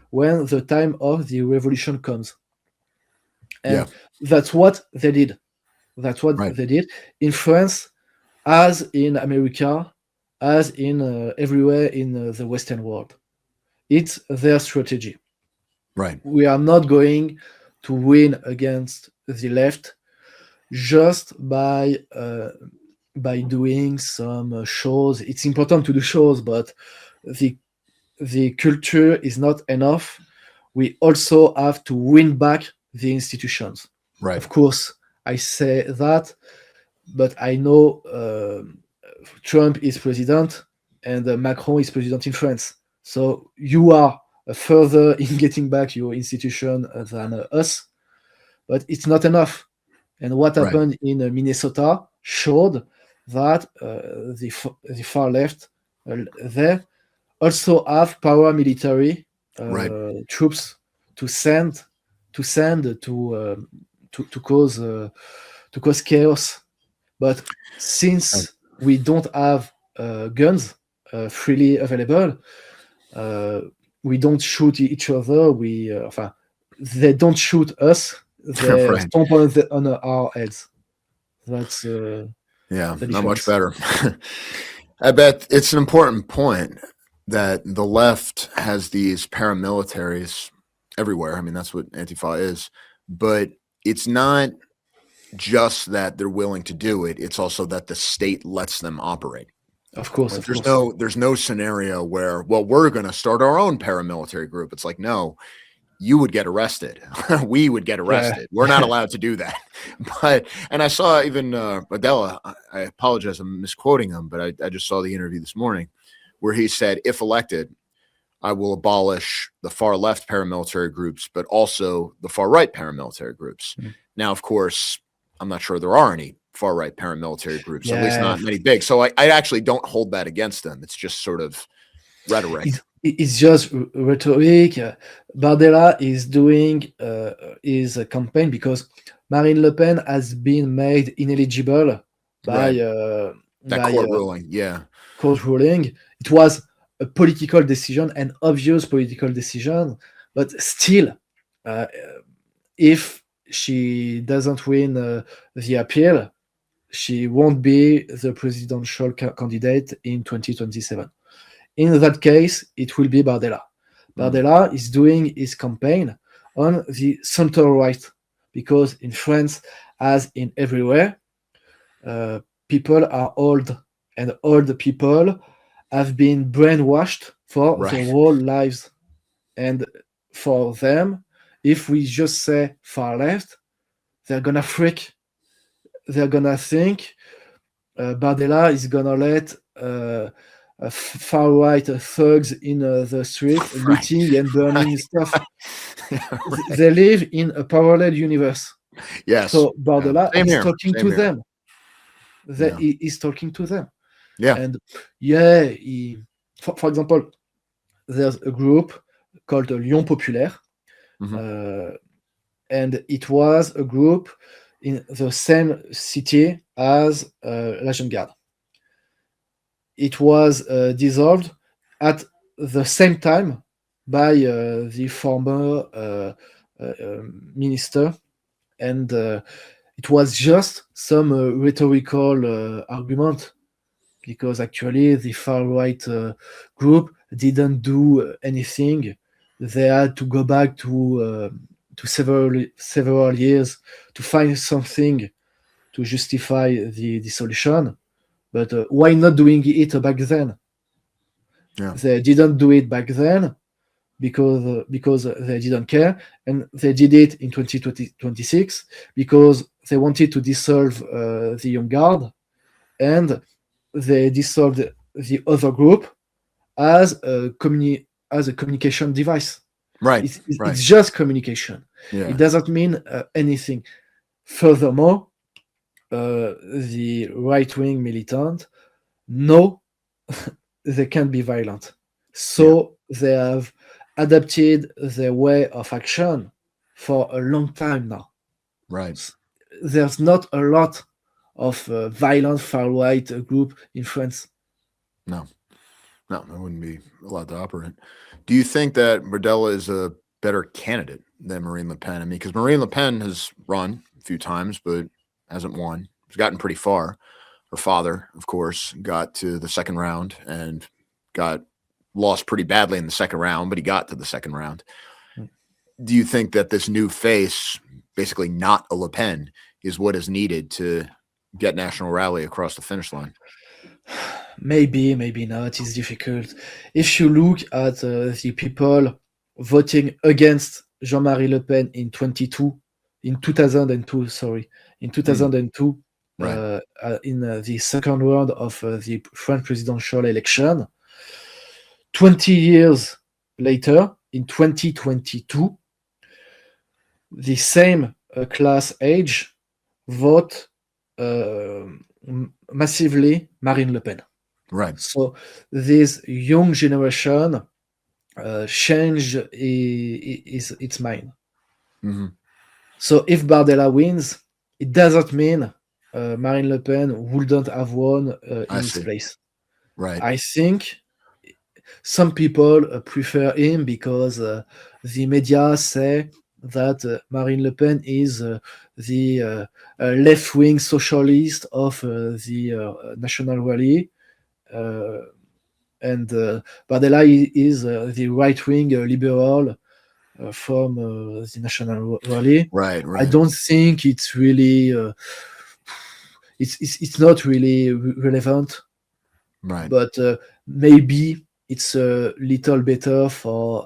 when the time of the revolution comes. And that's what they did. That's what they did in France, as in America, as in everywhere in the Western world. It's their strategy. Right. We are not going to win against the left just by doing some shows. It's important to do shows, but the culture is not enough. We also have to win back the institutions. Right. Of course, I say that, but I know Trump is president and Macron is president in France. So you are further in getting back your institution than us, but it's not enough. And what happened in Minnesota showed that the far left there also have paramilitary troops to send to cause chaos. But since we don't have guns freely available, we don't shoot each other. They don't shoot us. They stomp on our heads. That's not much better. I bet it's an important point that the left has these paramilitaries everywhere. I mean, that's what Antifa is. But it's not just that they're willing to do it. It's also that the state lets them operate. Of course, there's no scenario where, well, we're going to start our own paramilitary group. It's like, no, you would get arrested. We would get arrested. Yeah. We're not allowed to do that. And I saw even Adela, I apologize, I'm misquoting him, but I just saw the interview this morning where he said, if elected, I will abolish the far left paramilitary groups, but also the far right paramilitary groups. Mm-hmm. Now, of course, I'm not sure there are any far right paramilitary groups, at least not many big. So I actually don't hold that against them. It's just sort of rhetoric. It's just rhetoric. Bardella is doing his campaign because Marine Le Pen has been made ineligible by court ruling. Yeah, court ruling. It was a political decision, an obvious political decision, but still, if she doesn't win the appeal, she won't be the presidential candidate in 2027. In that case, it will be Bardella. Bardella is doing his campaign on the center right because in France, as in everywhere, people are old, and old people have been brainwashed for their whole lives. And for them, if we just say far left, they're gonna freak. They're gonna think Bardella is gonna let far right thugs in the street looting and burning stuff. They live in a parallel universe. Yes. So Bardella is talking to them. He is talking to them. Yeah. And for example, there's a group called Lyon Populaire. Mm-hmm. And it was a group in the same city as La Jeune Garde. It was dissolved at the same time by the former minister, and it was just some rhetorical argument, because actually the far-right group didn't do anything. They had to go back to several years to find something to justify the dissolution. But why not doing it back then? Yeah. They didn't do it back then because they didn't care, and they did it in 2026 because they wanted to dissolve the Young Guard, and they dissolved the other group as a communication device. Right. It's just communication. Yeah. It doesn't mean anything. Furthermore, the right-wing militant know they can't be violent, so they have adapted their way of action for a long time now. Right. There's not a lot of violent far-right group in France. No, they wouldn't be allowed to operate. Do you think that Bardella is a better candidate than Marine Le Pen? I mean, because Marine Le Pen has run a few times, but hasn't won. She's gotten pretty far. Her father, of course, got to the second round and got lost pretty badly in the second round, but he got to the second round. Do you think that this new face, basically not a Le Pen, is what is needed to get National Rally across the finish line? Maybe not. It's difficult. If you look at the people voting against Jean-Marie Le Pen in 2002, in the second round of the French presidential election, 20 years later, in 2022, the same class age vote massively Marine Le Pen. Right. So this young generation changed its mind. Mm-hmm. So if Bardella wins, it doesn't mean Marine Le Pen wouldn't have won in its place. Right. I think some people prefer him because the media say that Marine Le Pen is the left-wing socialist of the National Rally, and Bardella is the right-wing liberal from the National Rally. Right. I don't think it's really it's not really relevant. Right. But maybe it's a little better for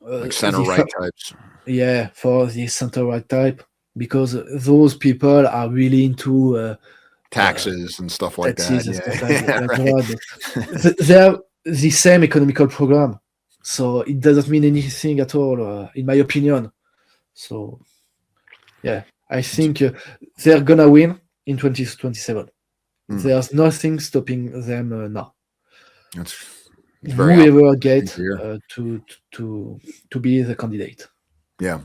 like center-right types. Yeah, for the center-right type, because those people are really into taxes and stuff like taxes that. And stuff like that. They have the same economical program, so it doesn't mean anything at all, in my opinion. So, yeah, I think they're gonna win in 2027. There's nothing stopping them now. It's very whoever gets to be the candidate. Yeah.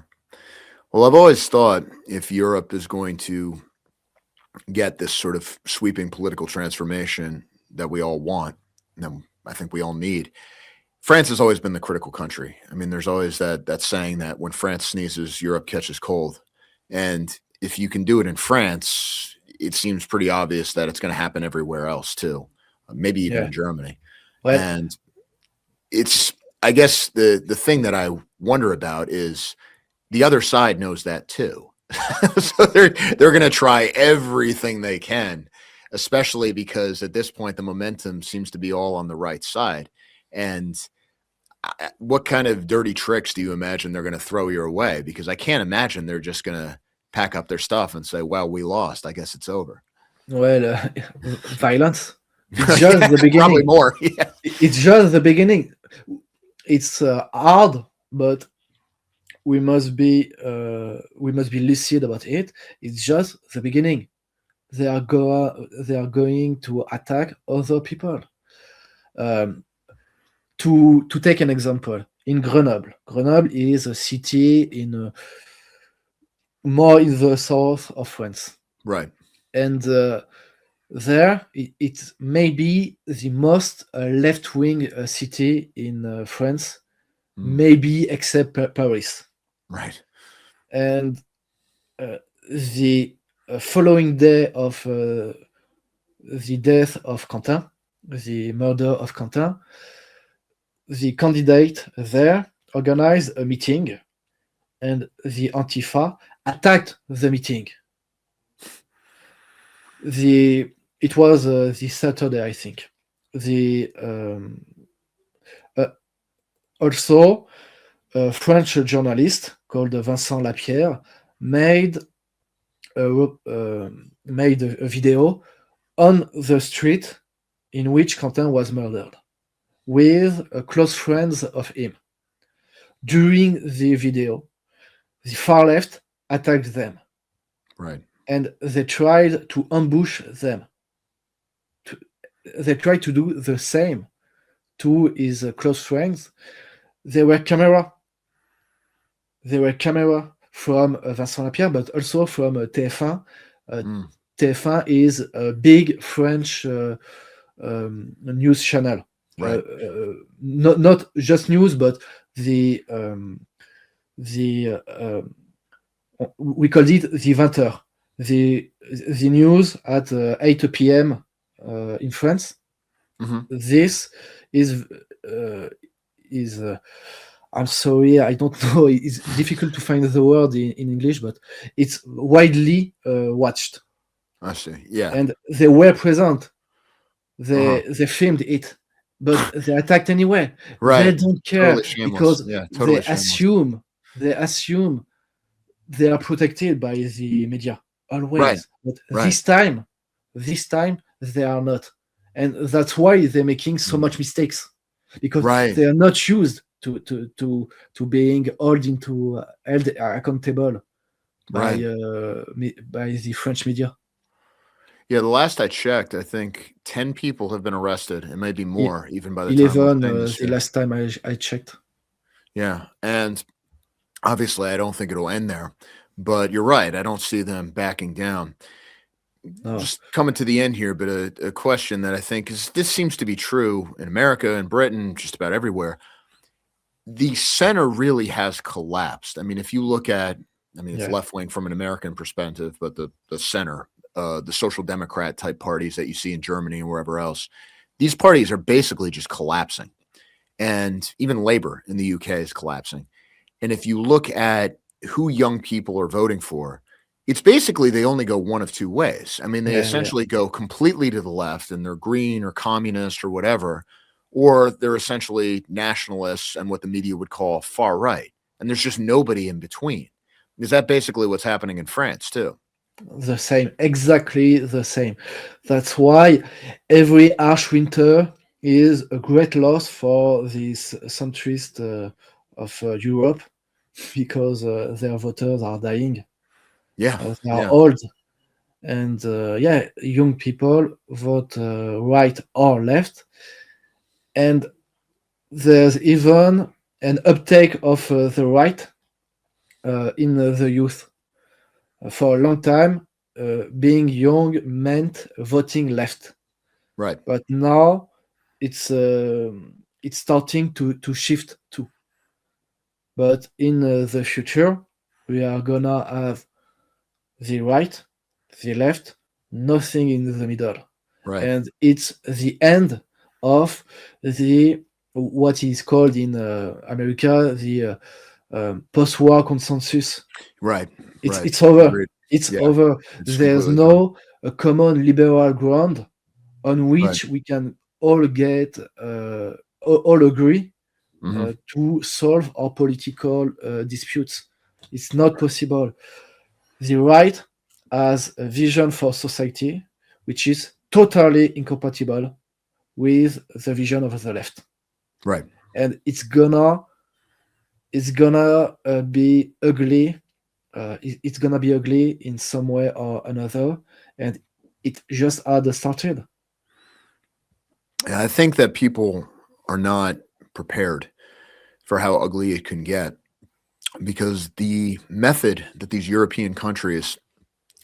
Well, I've always thought if Europe is going to get this sort of sweeping political transformation that we all want, and I think we all need, France has always been the critical country. I mean, there's always that saying that when France sneezes, Europe catches cold. And if you can do it in France, it seems pretty obvious that it's going to happen everywhere else too, maybe even in Germany. And it's, I guess the thing that I wonder about is the other side knows that too. So they're going to try everything they can, especially because at this point, the momentum seems to be all on the right side. And what kind of dirty tricks do you imagine they're going to throw your way? Because I can't imagine they're just going to pack up their stuff and say, well, we lost. I guess it's over. Well, violence. It's just the beginning. Probably more. Yeah. It's just the beginning. It's hard, but we must be lucid about it. It's just the beginning. They are going to attack other people. To take an example, in Grenoble. Grenoble is a city in more in the south of France. Right. And there, it may be the most left-wing city in France, maybe except Paris. Right. And the following day of the death of Quentin, the murder of Quentin, the candidate there organized a meeting, and the Antifa attacked the meeting. It was the Saturday, I think. Also, a French journalist called Vincent Lapierre made a video on the street in which Quentin was murdered with close friends of him. During the video, the far left attacked them. Right. And they tried to ambush them. They tried to do the same to his close friends. There were camera from Vincent Lapierre, but also from TF1. TF1 is a big French news channel. Right. Not just news, but we called it the 20h. The news at 8 p.m. In France. Mm-hmm. This is I'm sorry, I don't know. It's difficult to find the word in English, but it's widely watched. I see. Yeah. And they were present. They filmed it, but they attacked anyway. Right. They don't care because totally they assume they are protected by the media always. Right. But right. this time they are not. and that's why they're making so much mistakes, because they are not used to being held accountable by the French media. Yeah, the last I checked, I think 10 people have been arrested. It may be more, even by the 11 time the last time I checked. Yeah, and obviously I don't think it'll end there, but you're right. I don't see them backing down. No. Just coming to the end here, but a question that I think this seems to be true in America and Britain, just about everywhere. The center really has collapsed. I mean, if you look at, it's left wing from an American perspective, but the center, the social democrat type parties that you see in Germany and wherever else, these parties are basically just collapsing. And even Labour in the UK is collapsing. And if you look at who young people are voting for, it's basically they only go one of two ways. I mean, they essentially go completely to the left and they're green or communist or whatever, or they're essentially nationalists and what the media would call far right. And there's just nobody in between. Is that basically what's happening in France too? The same, exactly the same. That's why every harsh winter is a great loss for these centrists of Europe, because their voters are dying. Yeah, they are old, and young people vote right or left, and there's even an uptake of the right in the youth. For a long time, being young meant voting left. Right. But now it's starting to shift too. But in the future, we are gonna have the right, the left, nothing in the middle. Right. And it's the end of what is called in America the post-war consensus. Right. It's over. Agreed. It's Yeah, over. it's There's completely no a common liberal ground on which we can all get all agree to solve our political disputes. It's not possible. The right has a vision for society which is totally incompatible with the vision of the left. Right. And it's gonna be ugly. It's gonna be ugly in some way or another, and it just had started. I think that people are not prepared for how ugly it can get, because the method that these European countries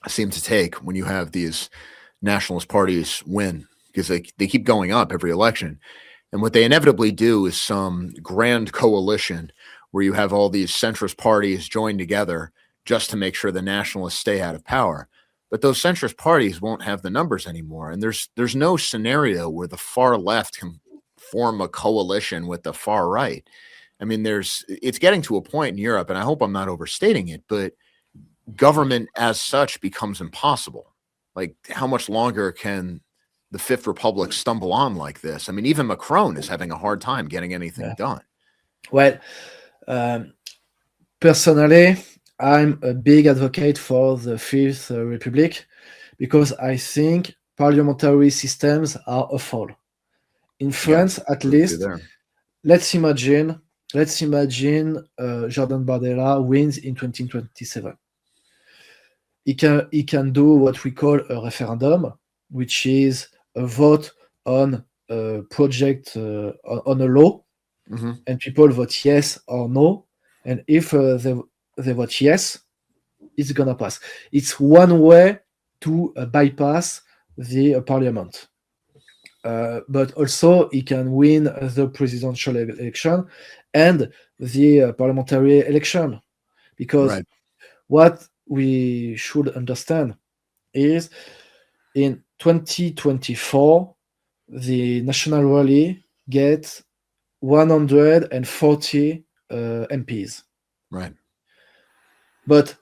seem to take when you have these nationalist parties win, because they keep going up every election, and what they inevitably do is some grand coalition where you have all these centrist parties join together just to make sure the nationalists stay out of power. But those centrist parties won't have the numbers anymore. And there's no scenario where the far left can form a coalition with the far right. I mean, it's getting to a point in Europe, and I hope I'm not overstating it, but government as such becomes impossible. Like, how much longer can the Fifth Republic stumble on like this? I mean, even Macron is having a hard time getting anything done. Well, personally, I'm a big advocate for the Fifth Republic, because I think parliamentary systems are a fall. In France, at least, let's imagine Jordan Bardella wins in 2027. He can do what we call a referendum, which is a vote on a project, on a law, and people vote yes or no. And if they vote yes, it's gonna pass. It's one way to bypass the parliament. But also, he can win the presidential election and the parliamentary election. Because what we should understand is, in 2024, the National Rally gets 140 MPs. Right. But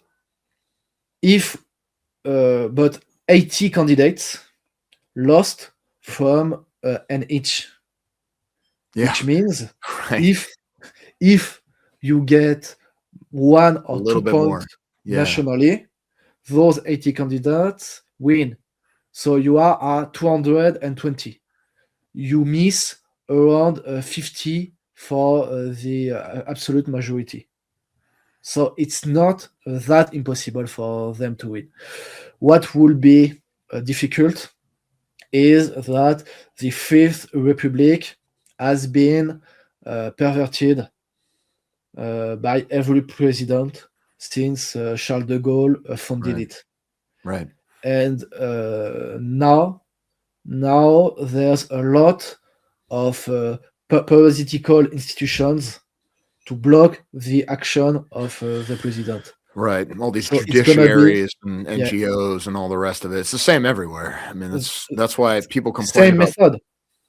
80 candidates lost from an each. Which means if you get 1 or 2 points nationally, those 80 candidates win. So you are at 220. you miss around 50 for the absolute majority. So it's not that impossible for them to win. What will be difficult is that the Fifth Republic has been perverted by every president since Charles de Gaulle founded it. Right. And now there's a lot of political institutions to block the action of the president. Right. All these So it's gonna be- judiciaries and yeah. NGOs and all the rest of it. It's the same everywhere. I mean, that's why people complain Same about. method.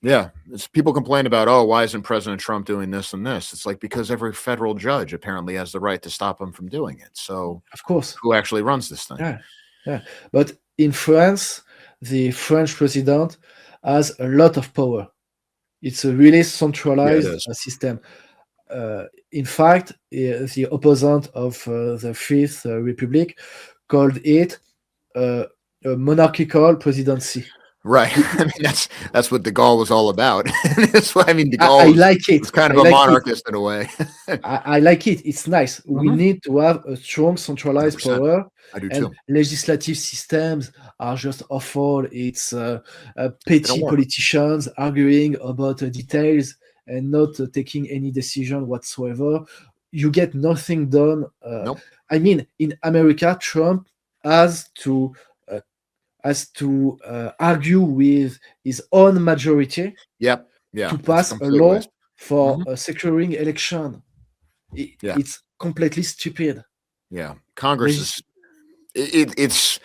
Yeah, it's people complain about, oh, why isn't President Trump doing this and this? It's like because every federal judge apparently has the right to stop him from doing it. So, Of course. who actually runs this thing? Yeah. But in France, the French president has a lot of power. It's a really centralized is. system. In fact, the opponent of the Fifth Republic called it a monarchical presidency. Right. I mean, that's what de Gaulle was all about. That's why, I mean, de I Gaulle like it. was kind of I a like it. monarchist in a way. I like it. It's nice. We need to have a strong centralized 100%. power. I do And too. legislative systems are just awful. It's petty work. politicians arguing about details and not taking any decision whatsoever. You get nothing done. Nope. I mean, in America, Trump has to argue with his own majority Yep. Yeah. to it's pass a complete law waste. for securing election. Yeah. It's completely stupid. Yeah. Congress There's- is it's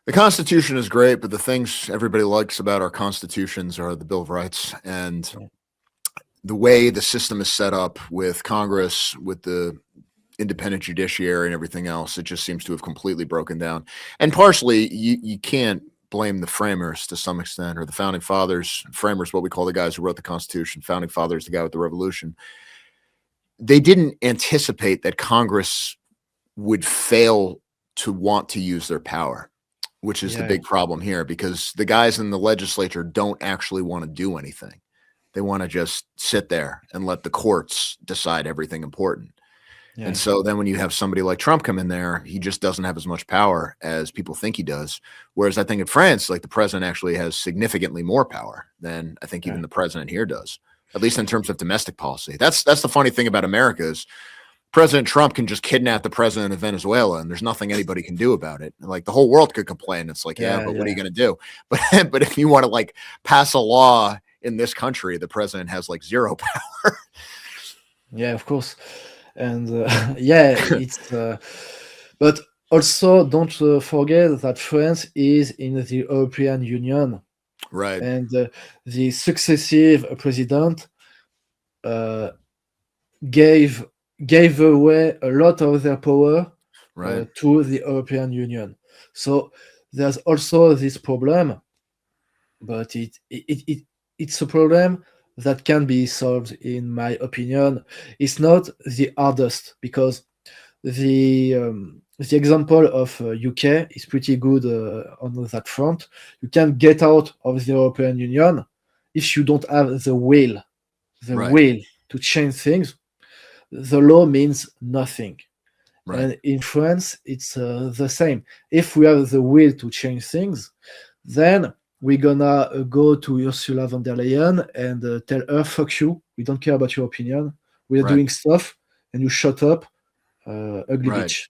the Constitution is great, but the things everybody likes about our constitutions are the Bill of Rights and the way the system is set up with Congress, with the independent judiciary and everything else. It just seems to have completely broken down. And partially, you can't blame the framers to some extent, or the founding fathers. Framers, what we call the guys who wrote the Constitution. Founding fathers, the guy with the Revolution. They didn't anticipate that Congress would fail to want to use their power, which is the Yeah. big problem here, because the guys in the legislature don't actually want to do anything. They want to just sit there and let the courts decide everything important. Yeah. And so then when you have somebody like Trump come in there, he just doesn't have as much power as people think he does. Whereas I think in France, like the president actually has significantly more power than I think even the president here does, at least in terms of domestic policy. That's the funny thing about America is President Trump can just kidnap the president of Venezuela and there's nothing anybody can do about it. Like the whole world could complain. It's like, yeah, but what are you going to do? But if you want to like pass a law in this country, the president has like zero power. Yeah, of course. And yeah, it's but also don't forget that France is in the European Union, Right. and the successive president gave away a lot of their power Right. to the European Union. So there's also this problem, but it's a problem that can be solved, in my opinion. It's not the hardest because the example of UK is pretty good on that front. You can get out of the European Union if you don't have the will, Right. will to change things. The law means nothing. Right. And in France, it's the same. If we have the will to change things, then we're gonna go to Ursula von der Leyen and tell her, fuck you, we don't care about your opinion. We're Right. doing stuff and you shut up, ugly Right. bitch.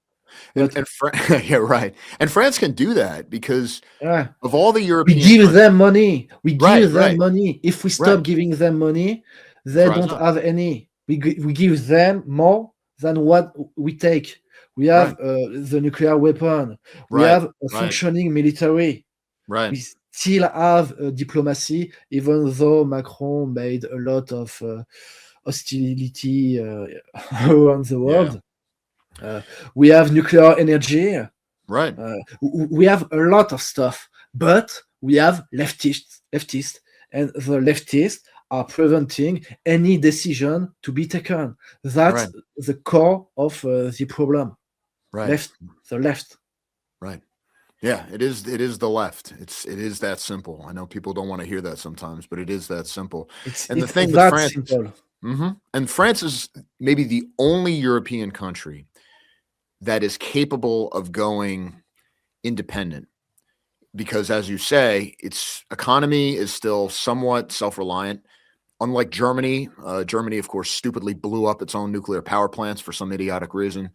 And, But yeah, right. And France can do that because yeah, of all the we European give countries- them money. We give Right, them right. money. If we stop Right. giving them money, they Dries don't up. have any. We give them more than what we take. We have the nuclear weapon. We Right, have a right. functioning military. Right. We still have diplomacy, even though Macron made a lot of hostility around the world. We have nuclear energy. Right. We have a lot of stuff, but we have leftists, and the leftists are preventing any decision to be taken. That's Right. the core of the problem. Right. The left. Right. Yeah, it is. It is the left. It is that simple. I know people don't want to hear that sometimes, but it is that simple. And the It's thing with that France, simple. and France is maybe the only European country that is capable of going independent, because, as you say, its economy is still somewhat self-reliant. Unlike Germany, Germany, of course, stupidly blew up its own nuclear power plants for some idiotic reason.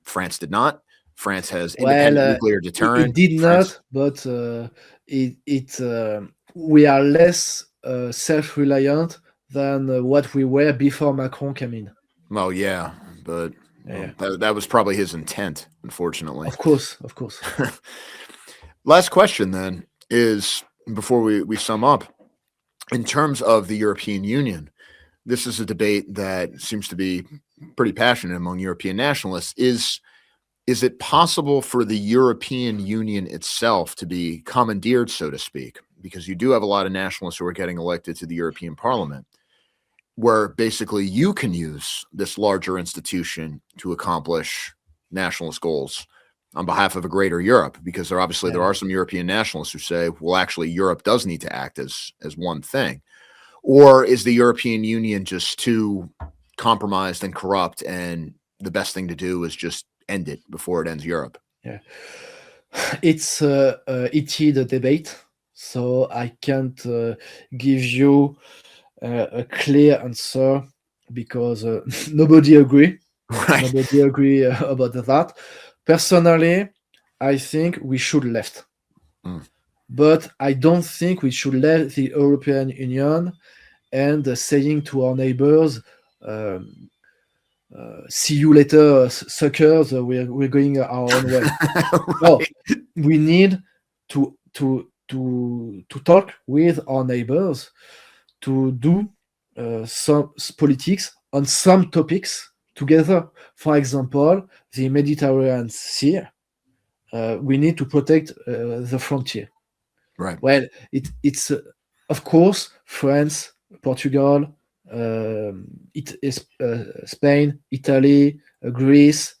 France did not. France has Well, independent nuclear it deterrent. did France, not, but we are less self-reliant than what we were before Macron came in. well, yeah, but Yeah. that was probably his intent, unfortunately. Of course, of course. Last question then is, before we sum up, in terms of the European Union, this is a debate that seems to be pretty passionate among European nationalists. Is it possible for the European Union itself to be commandeered, so to speak? Because you do have a lot of nationalists who are getting elected to the European Parliament, where basically you can use this larger institution to accomplish nationalist goals on behalf of a greater Europe, because there are some European nationalists who say, well, actually, Europe does need to act as one thing. Or is the European Union just too compromised and corrupt, and the best thing to do is just end it before it ends Europe? Yeah, it's a heated debate, so I can't give you a clear answer because nobody agree. Right. Nobody agree about that. Personally, I think we should left, but I don't think we should leave the European Union and saying to our neighbors, "See you later, suckers. We're going our own way." No, we need to talk with our neighbors, to do some politics on some topics together. For example, the Mediterranean Sea. We need to protect the frontier. Right. Well, it's of course France, Portugal, Spain, Italy, Greece.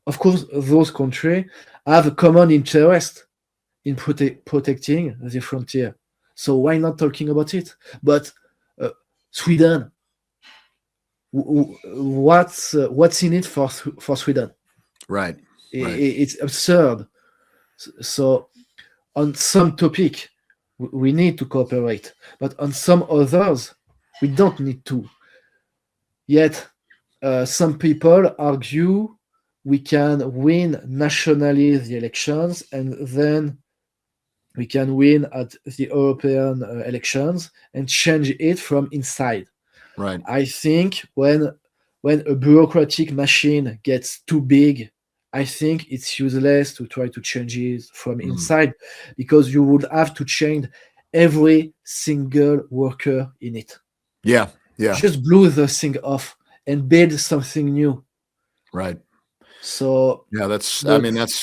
Of course, those countries have a common interest in protecting the frontier. So why not talking about it? But Sweden, what's in it for Sweden? Right. It's absurd. So on some topic, we need to cooperate, but on some others, we don't need to. Yet, some people argue we can win nationally the elections, and then we can win at the European elections and change it from inside. Right. I think when a bureaucratic machine gets too big, I think it's useless to try to change it from inside, because you would have to change every single worker in it. Yeah. Just blow the thing off and build something new. Right. So yeah, that's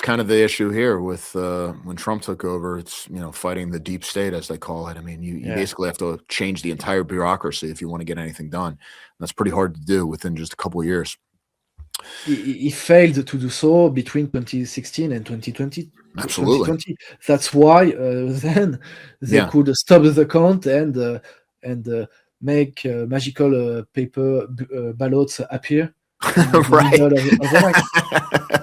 kind of the issue here with when Trump took over. It's, fighting the deep state, as they call it. I mean, you basically have to change the entire bureaucracy if you want to get anything done. That's pretty hard to do within just a couple of years. He failed to do so between 2016 and 2020. Absolutely. 2020. That's why then they could stop the count and make magical paper ballots appear. Right.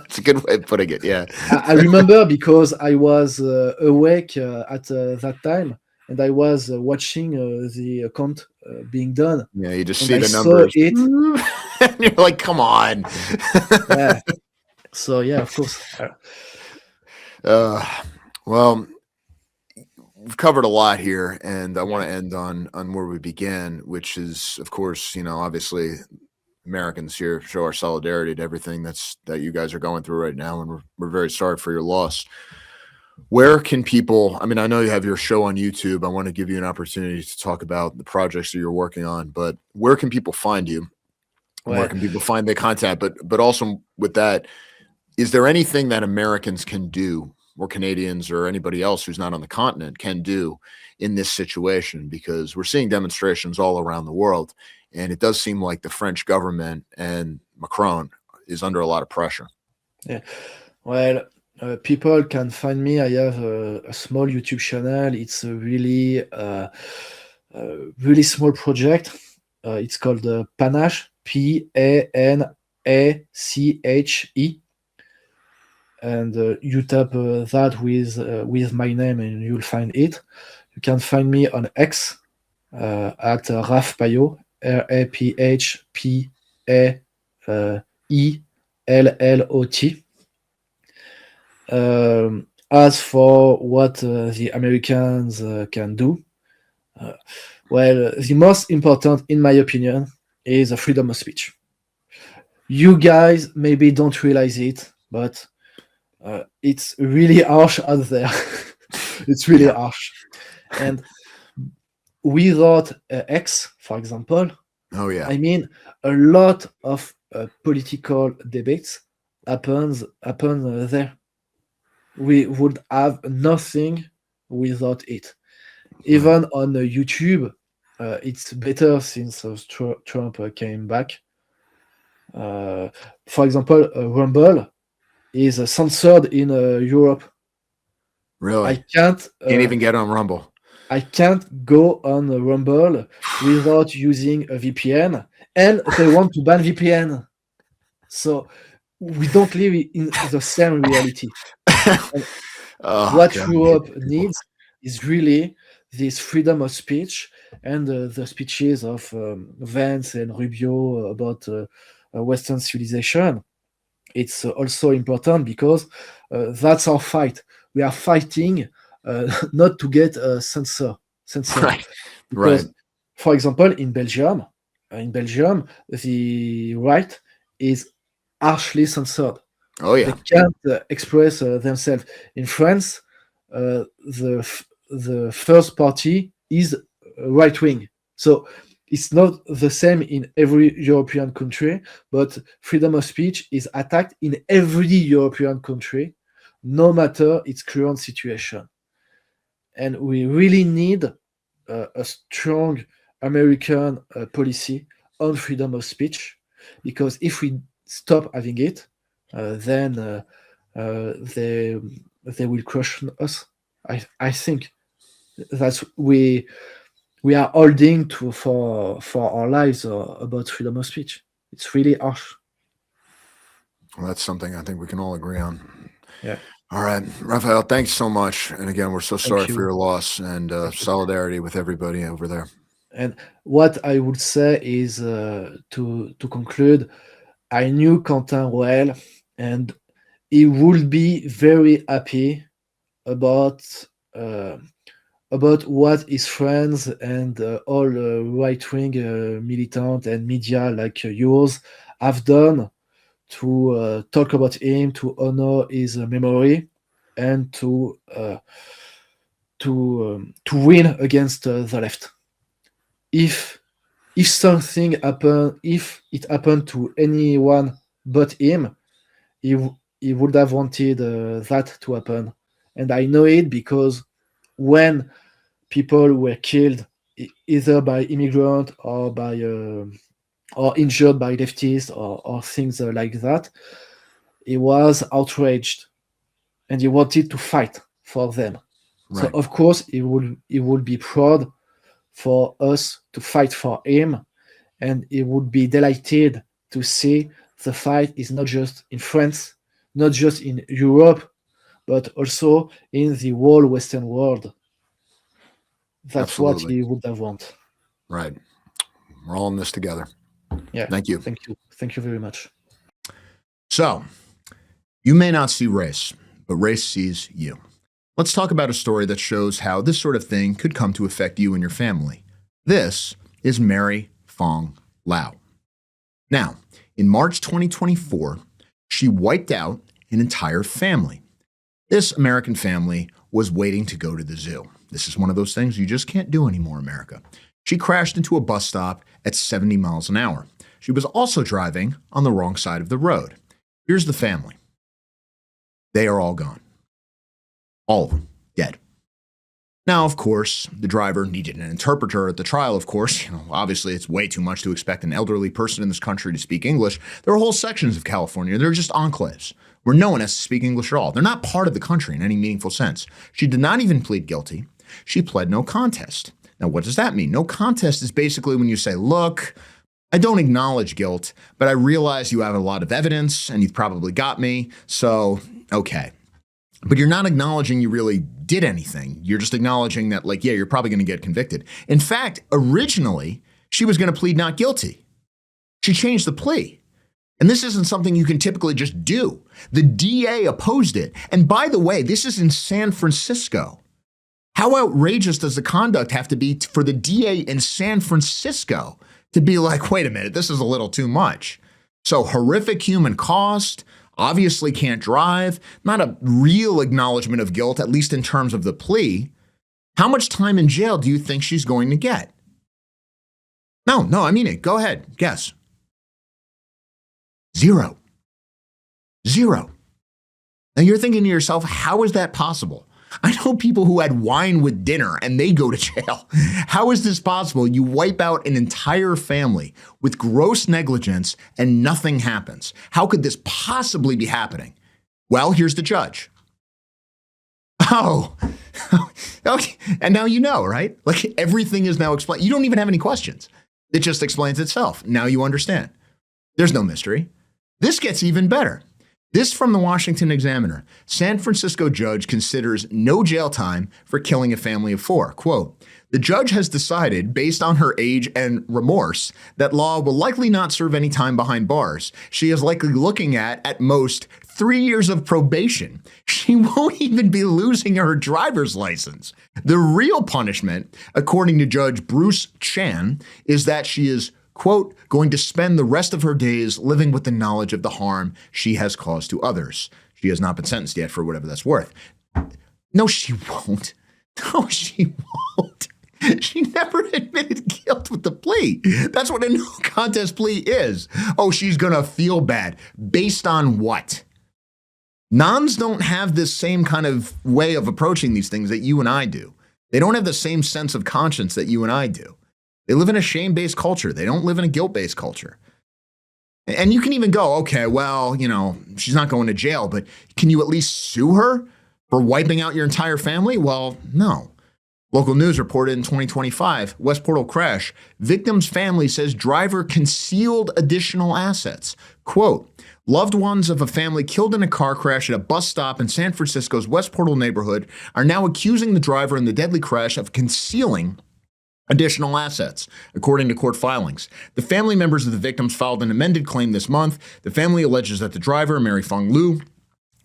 It's a good way of putting it. Yeah. I remember because I was awake at that time, and I was watching the count being done. Yeah, you just see the numbers. And you're like, come on. Yeah. So yeah, of course. Well, we've covered a lot here, and I want to end on where we began, which is, of course, obviously Americans here show our solidarity to everything that you guys are going through right now, and we're very sorry for your loss. Where can people, I know you have your show on YouTube. I want to give you an opportunity to talk about the projects that you're working on, but where can people find you? Where can people find the content? But also with that, is there anything that Americans can do, or Canadians or anybody else who's not on the continent can do in this situation? Because we're seeing demonstrations all around the world, and it does seem like the French government and Macron is under a lot of pressure. Yeah. Well, people can find me. I have a small YouTube channel. It's a really small project. It's called Panache, Panache, and you tap that with my name and you'll find it. You can find me on X at Raph Paillot, RAPHPAELLOT. As for what the Americans can do, well, the most important, in my opinion, is freedom of speech. You guys maybe don't realize it, but it's really harsh out there. It's really harsh. And without X, for example, I mean, a lot of political debates happen there. We would have nothing without it. Even on YouTube, it's better since Trump came back. For example, Rumble is censored in Europe. Really? I can't even get on Rumble. I can't go on Rumble without using a VPN, and they want to ban VPN. So we don't live in the same reality. What Europe needs is really this freedom of speech, and the speeches of Vance and Rubio about Western civilization. It's also important because that's our fight. We are fighting not to get censored. Because, for example, in Belgium, the right is harshly censored. Oh yeah, they can't express themselves. In France, the first party is right wing. So it's not the same in every European country, but freedom of speech is attacked in every European country, no matter its current situation. And we really need a strong American policy on freedom of speech, because if we stop having it, then they will crush us. I think that's we are holding to for our lives about freedom of speech. It's really harsh. Well, that's something I think we can all agree on. Yeah. All right, Raphael, thanks so much. And again, we're so sorry for your loss, and solidarity with everybody over there. And what I would say is, to conclude, I knew Quentin well, and he would be very happy about what his friends and all right-wing militant and media like yours have done to talk about him, to honor his memory, and to win against the left. If something happened, if it happened to anyone but him, he would have wanted that to happen. And I know it because when people were killed either by immigrant or by or injured by leftists or things like that, he was outraged and he wanted to fight for them. Right. So of course he would be proud for us to fight for him, and he would be delighted to see the fight is not just in France, not just in Europe, but also in the whole Western world. That's Absolutely. what he would have wanted. Right. We're all in this together. Yeah. Thank you. Thank you. Thank you very much. So, you may not see race, but race sees you. Let's talk about a story that shows how this sort of thing could come to affect you and your family. This is Mary Fong Lau. Now, in March 2024, she wiped out an entire family. This American family was waiting to go to the zoo. This is one of those things you just can't do anymore, America. She crashed into a bus stop at 70 miles an hour. She was also driving on the wrong side of the road. Here's the family. They are all gone. All of them dead. Now, of course, the driver needed an interpreter at the trial, of course. Obviously, it's way too much to expect an elderly person in this country to speak English. There are whole sections of California that are just enclaves where no one has to speak English at all. They're not part of the country in any meaningful sense. She did not even plead guilty. She pled no contest. Now, what does that mean? No contest is basically when you say, look, I don't acknowledge guilt, but I realize you have a lot of evidence and you've probably got me, so okay. But you're not acknowledging you really did anything. You're just acknowledging that, like, yeah, you're probably going to get convicted. In fact, originally, she was going to plead not guilty. She changed the plea. And this isn't something you can typically just do. The DA opposed it. And by the way, this is in San Francisco. How outrageous does the conduct have to be for the DA in San Francisco to be like, wait a minute, this is a little too much? So horrific human cost, obviously can't drive, not a real acknowledgement of guilt, at least in terms of the plea. How much time in jail do you think she's going to get? No, I mean it. Go ahead, guess. 0. Now you're thinking to yourself, how is that possible? I know people who had wine with dinner and they go to jail. How is this possible? You wipe out an entire family with gross negligence and nothing happens. How could this possibly be happening? Well, here's the judge. Oh, okay. And now you know, right? Like everything is now explained. You don't even have any questions. It just explains itself. Now you understand. There's no mystery. This gets even better. This from the Washington Examiner. San Francisco judge considers no jail time for killing a family of 4. Quote, the judge has decided, based on her age and remorse, that Law will likely not serve any time behind bars. She is likely looking at most, 3 years of probation. She won't even be losing her driver's license. The real punishment, according to Judge Bruce Chan, is that she is, quote, going to spend the rest of her days living with the knowledge of the harm she has caused to others. She has not been sentenced yet for whatever that's worth. No, she won't. No, she won't. She never admitted guilt with the plea. That's what a no contest plea is. Oh, she's going to feel bad. Based on what? Nuns don't have this same kind of way of approaching these things that you and I do. They don't have the same sense of conscience that you and I do. They live in a shame-based culture. They don't live in a guilt-based culture. And you can even go, okay, well, she's not going to jail, but can you at least sue her for wiping out your entire family? Well, no. Local news reported in 2025, West Portal crash, victim's family says driver concealed additional assets. Quote, loved ones of a family killed in a car crash at a bus stop in San Francisco's West Portal neighborhood are now accusing the driver in the deadly crash of concealing additional assets, according to court filings. The family members of the victims filed an amended claim this month. The family alleges that the driver, Mary Fong Lu,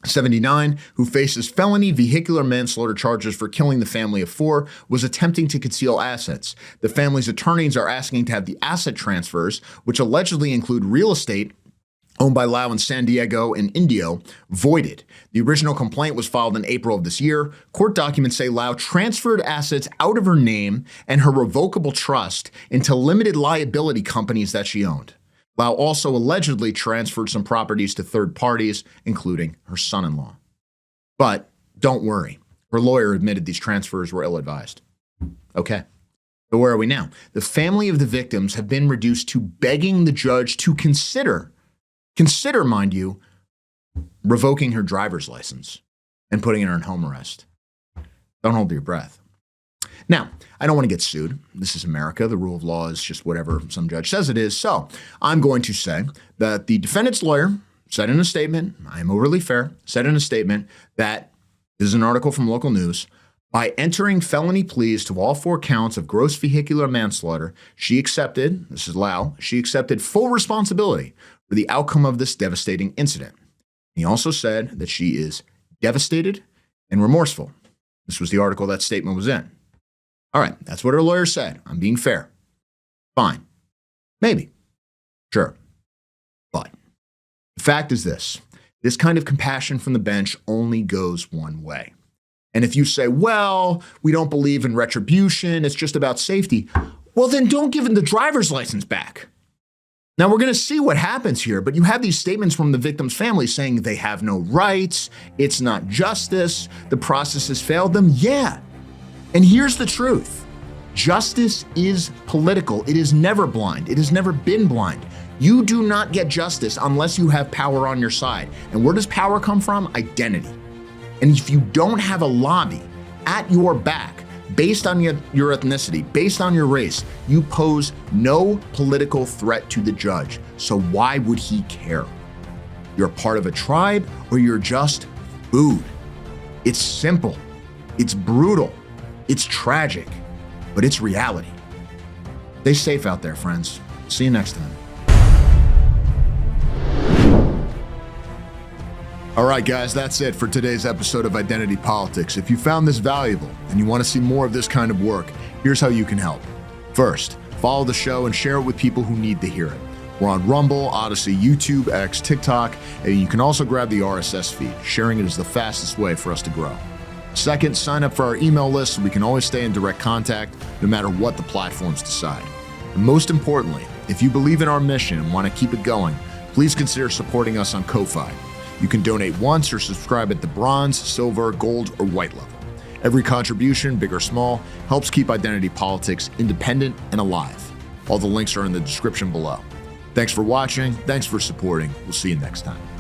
79, who faces felony vehicular manslaughter charges for killing the family of 4, was attempting to conceal assets. The family's attorneys are asking to have the asset transfers, which allegedly include real estate owned by Lau in San Diego and Indio, voided. The original complaint was filed in April of this year. Court documents say Lau transferred assets out of her name and her revocable trust into limited liability companies that she owned. Lau also allegedly transferred some properties to third parties, including her son-in-law. But don't worry, her lawyer admitted these transfers were ill-advised. Okay, so where are we now? The family of the victims have been reduced to begging the judge to consider, mind you, revoking her driver's license and putting her in home arrest. Don't hold your breath. Now, I don't want to get sued. This is America. The rule of law is just whatever some judge says it is. So I'm going to say that the defendant's lawyer said in a statement, I am overly fair, said in a statement that, this is an article from local news, by entering felony pleas to all 4 counts of gross vehicular manslaughter, she accepted, this is Lau, she accepted full responsibility for the outcome of this devastating incident. He also said that she is devastated and remorseful. This was the article that statement was in. All right, that's what her lawyer said. I'm being fair. Fine. Maybe. Sure. But the fact is this kind of compassion from the bench only goes one way. And if you say, well, we don't believe in retribution, it's just about safety, well, then don't give him the driver's license back. Now, we're going to see what happens here, but you have these statements from the victim's family saying they have no rights, it's not justice, the process has failed them. Yeah, And here's the truth. Justice is political. It is never blind. It has never been blind. You do not get justice unless you have power on your side. And where does power come from? Identity. And if you don't have a lobby at your back, based on your ethnicity, based on your race, you pose no political threat to the judge. So why would he care? You're part of a tribe or you're just food. It's simple. It's brutal. It's tragic, but it's reality. Stay safe out there, friends. See you next time. All right, guys, that's it for today's episode of Identity Politics. If you found this valuable and you want to see more of this kind of work, here's how you can help. First, follow the show and share it with people who need to hear it. We're on Rumble, Odyssey, YouTube, X, TikTok, and you can also grab the RSS feed. Sharing it is the fastest way for us to grow. Second, sign up for our email list so we can always stay in direct contact no matter what the platforms decide. And most importantly, if you believe in our mission and want to keep it going, please consider supporting us on Ko-Fi. You can donate once or subscribe at the bronze, silver, gold, or white level. Every contribution, big or small, helps keep Identity Politics independent and alive. All the links are in the description below. Thanks for watching. Thanks for supporting. We'll see you next time.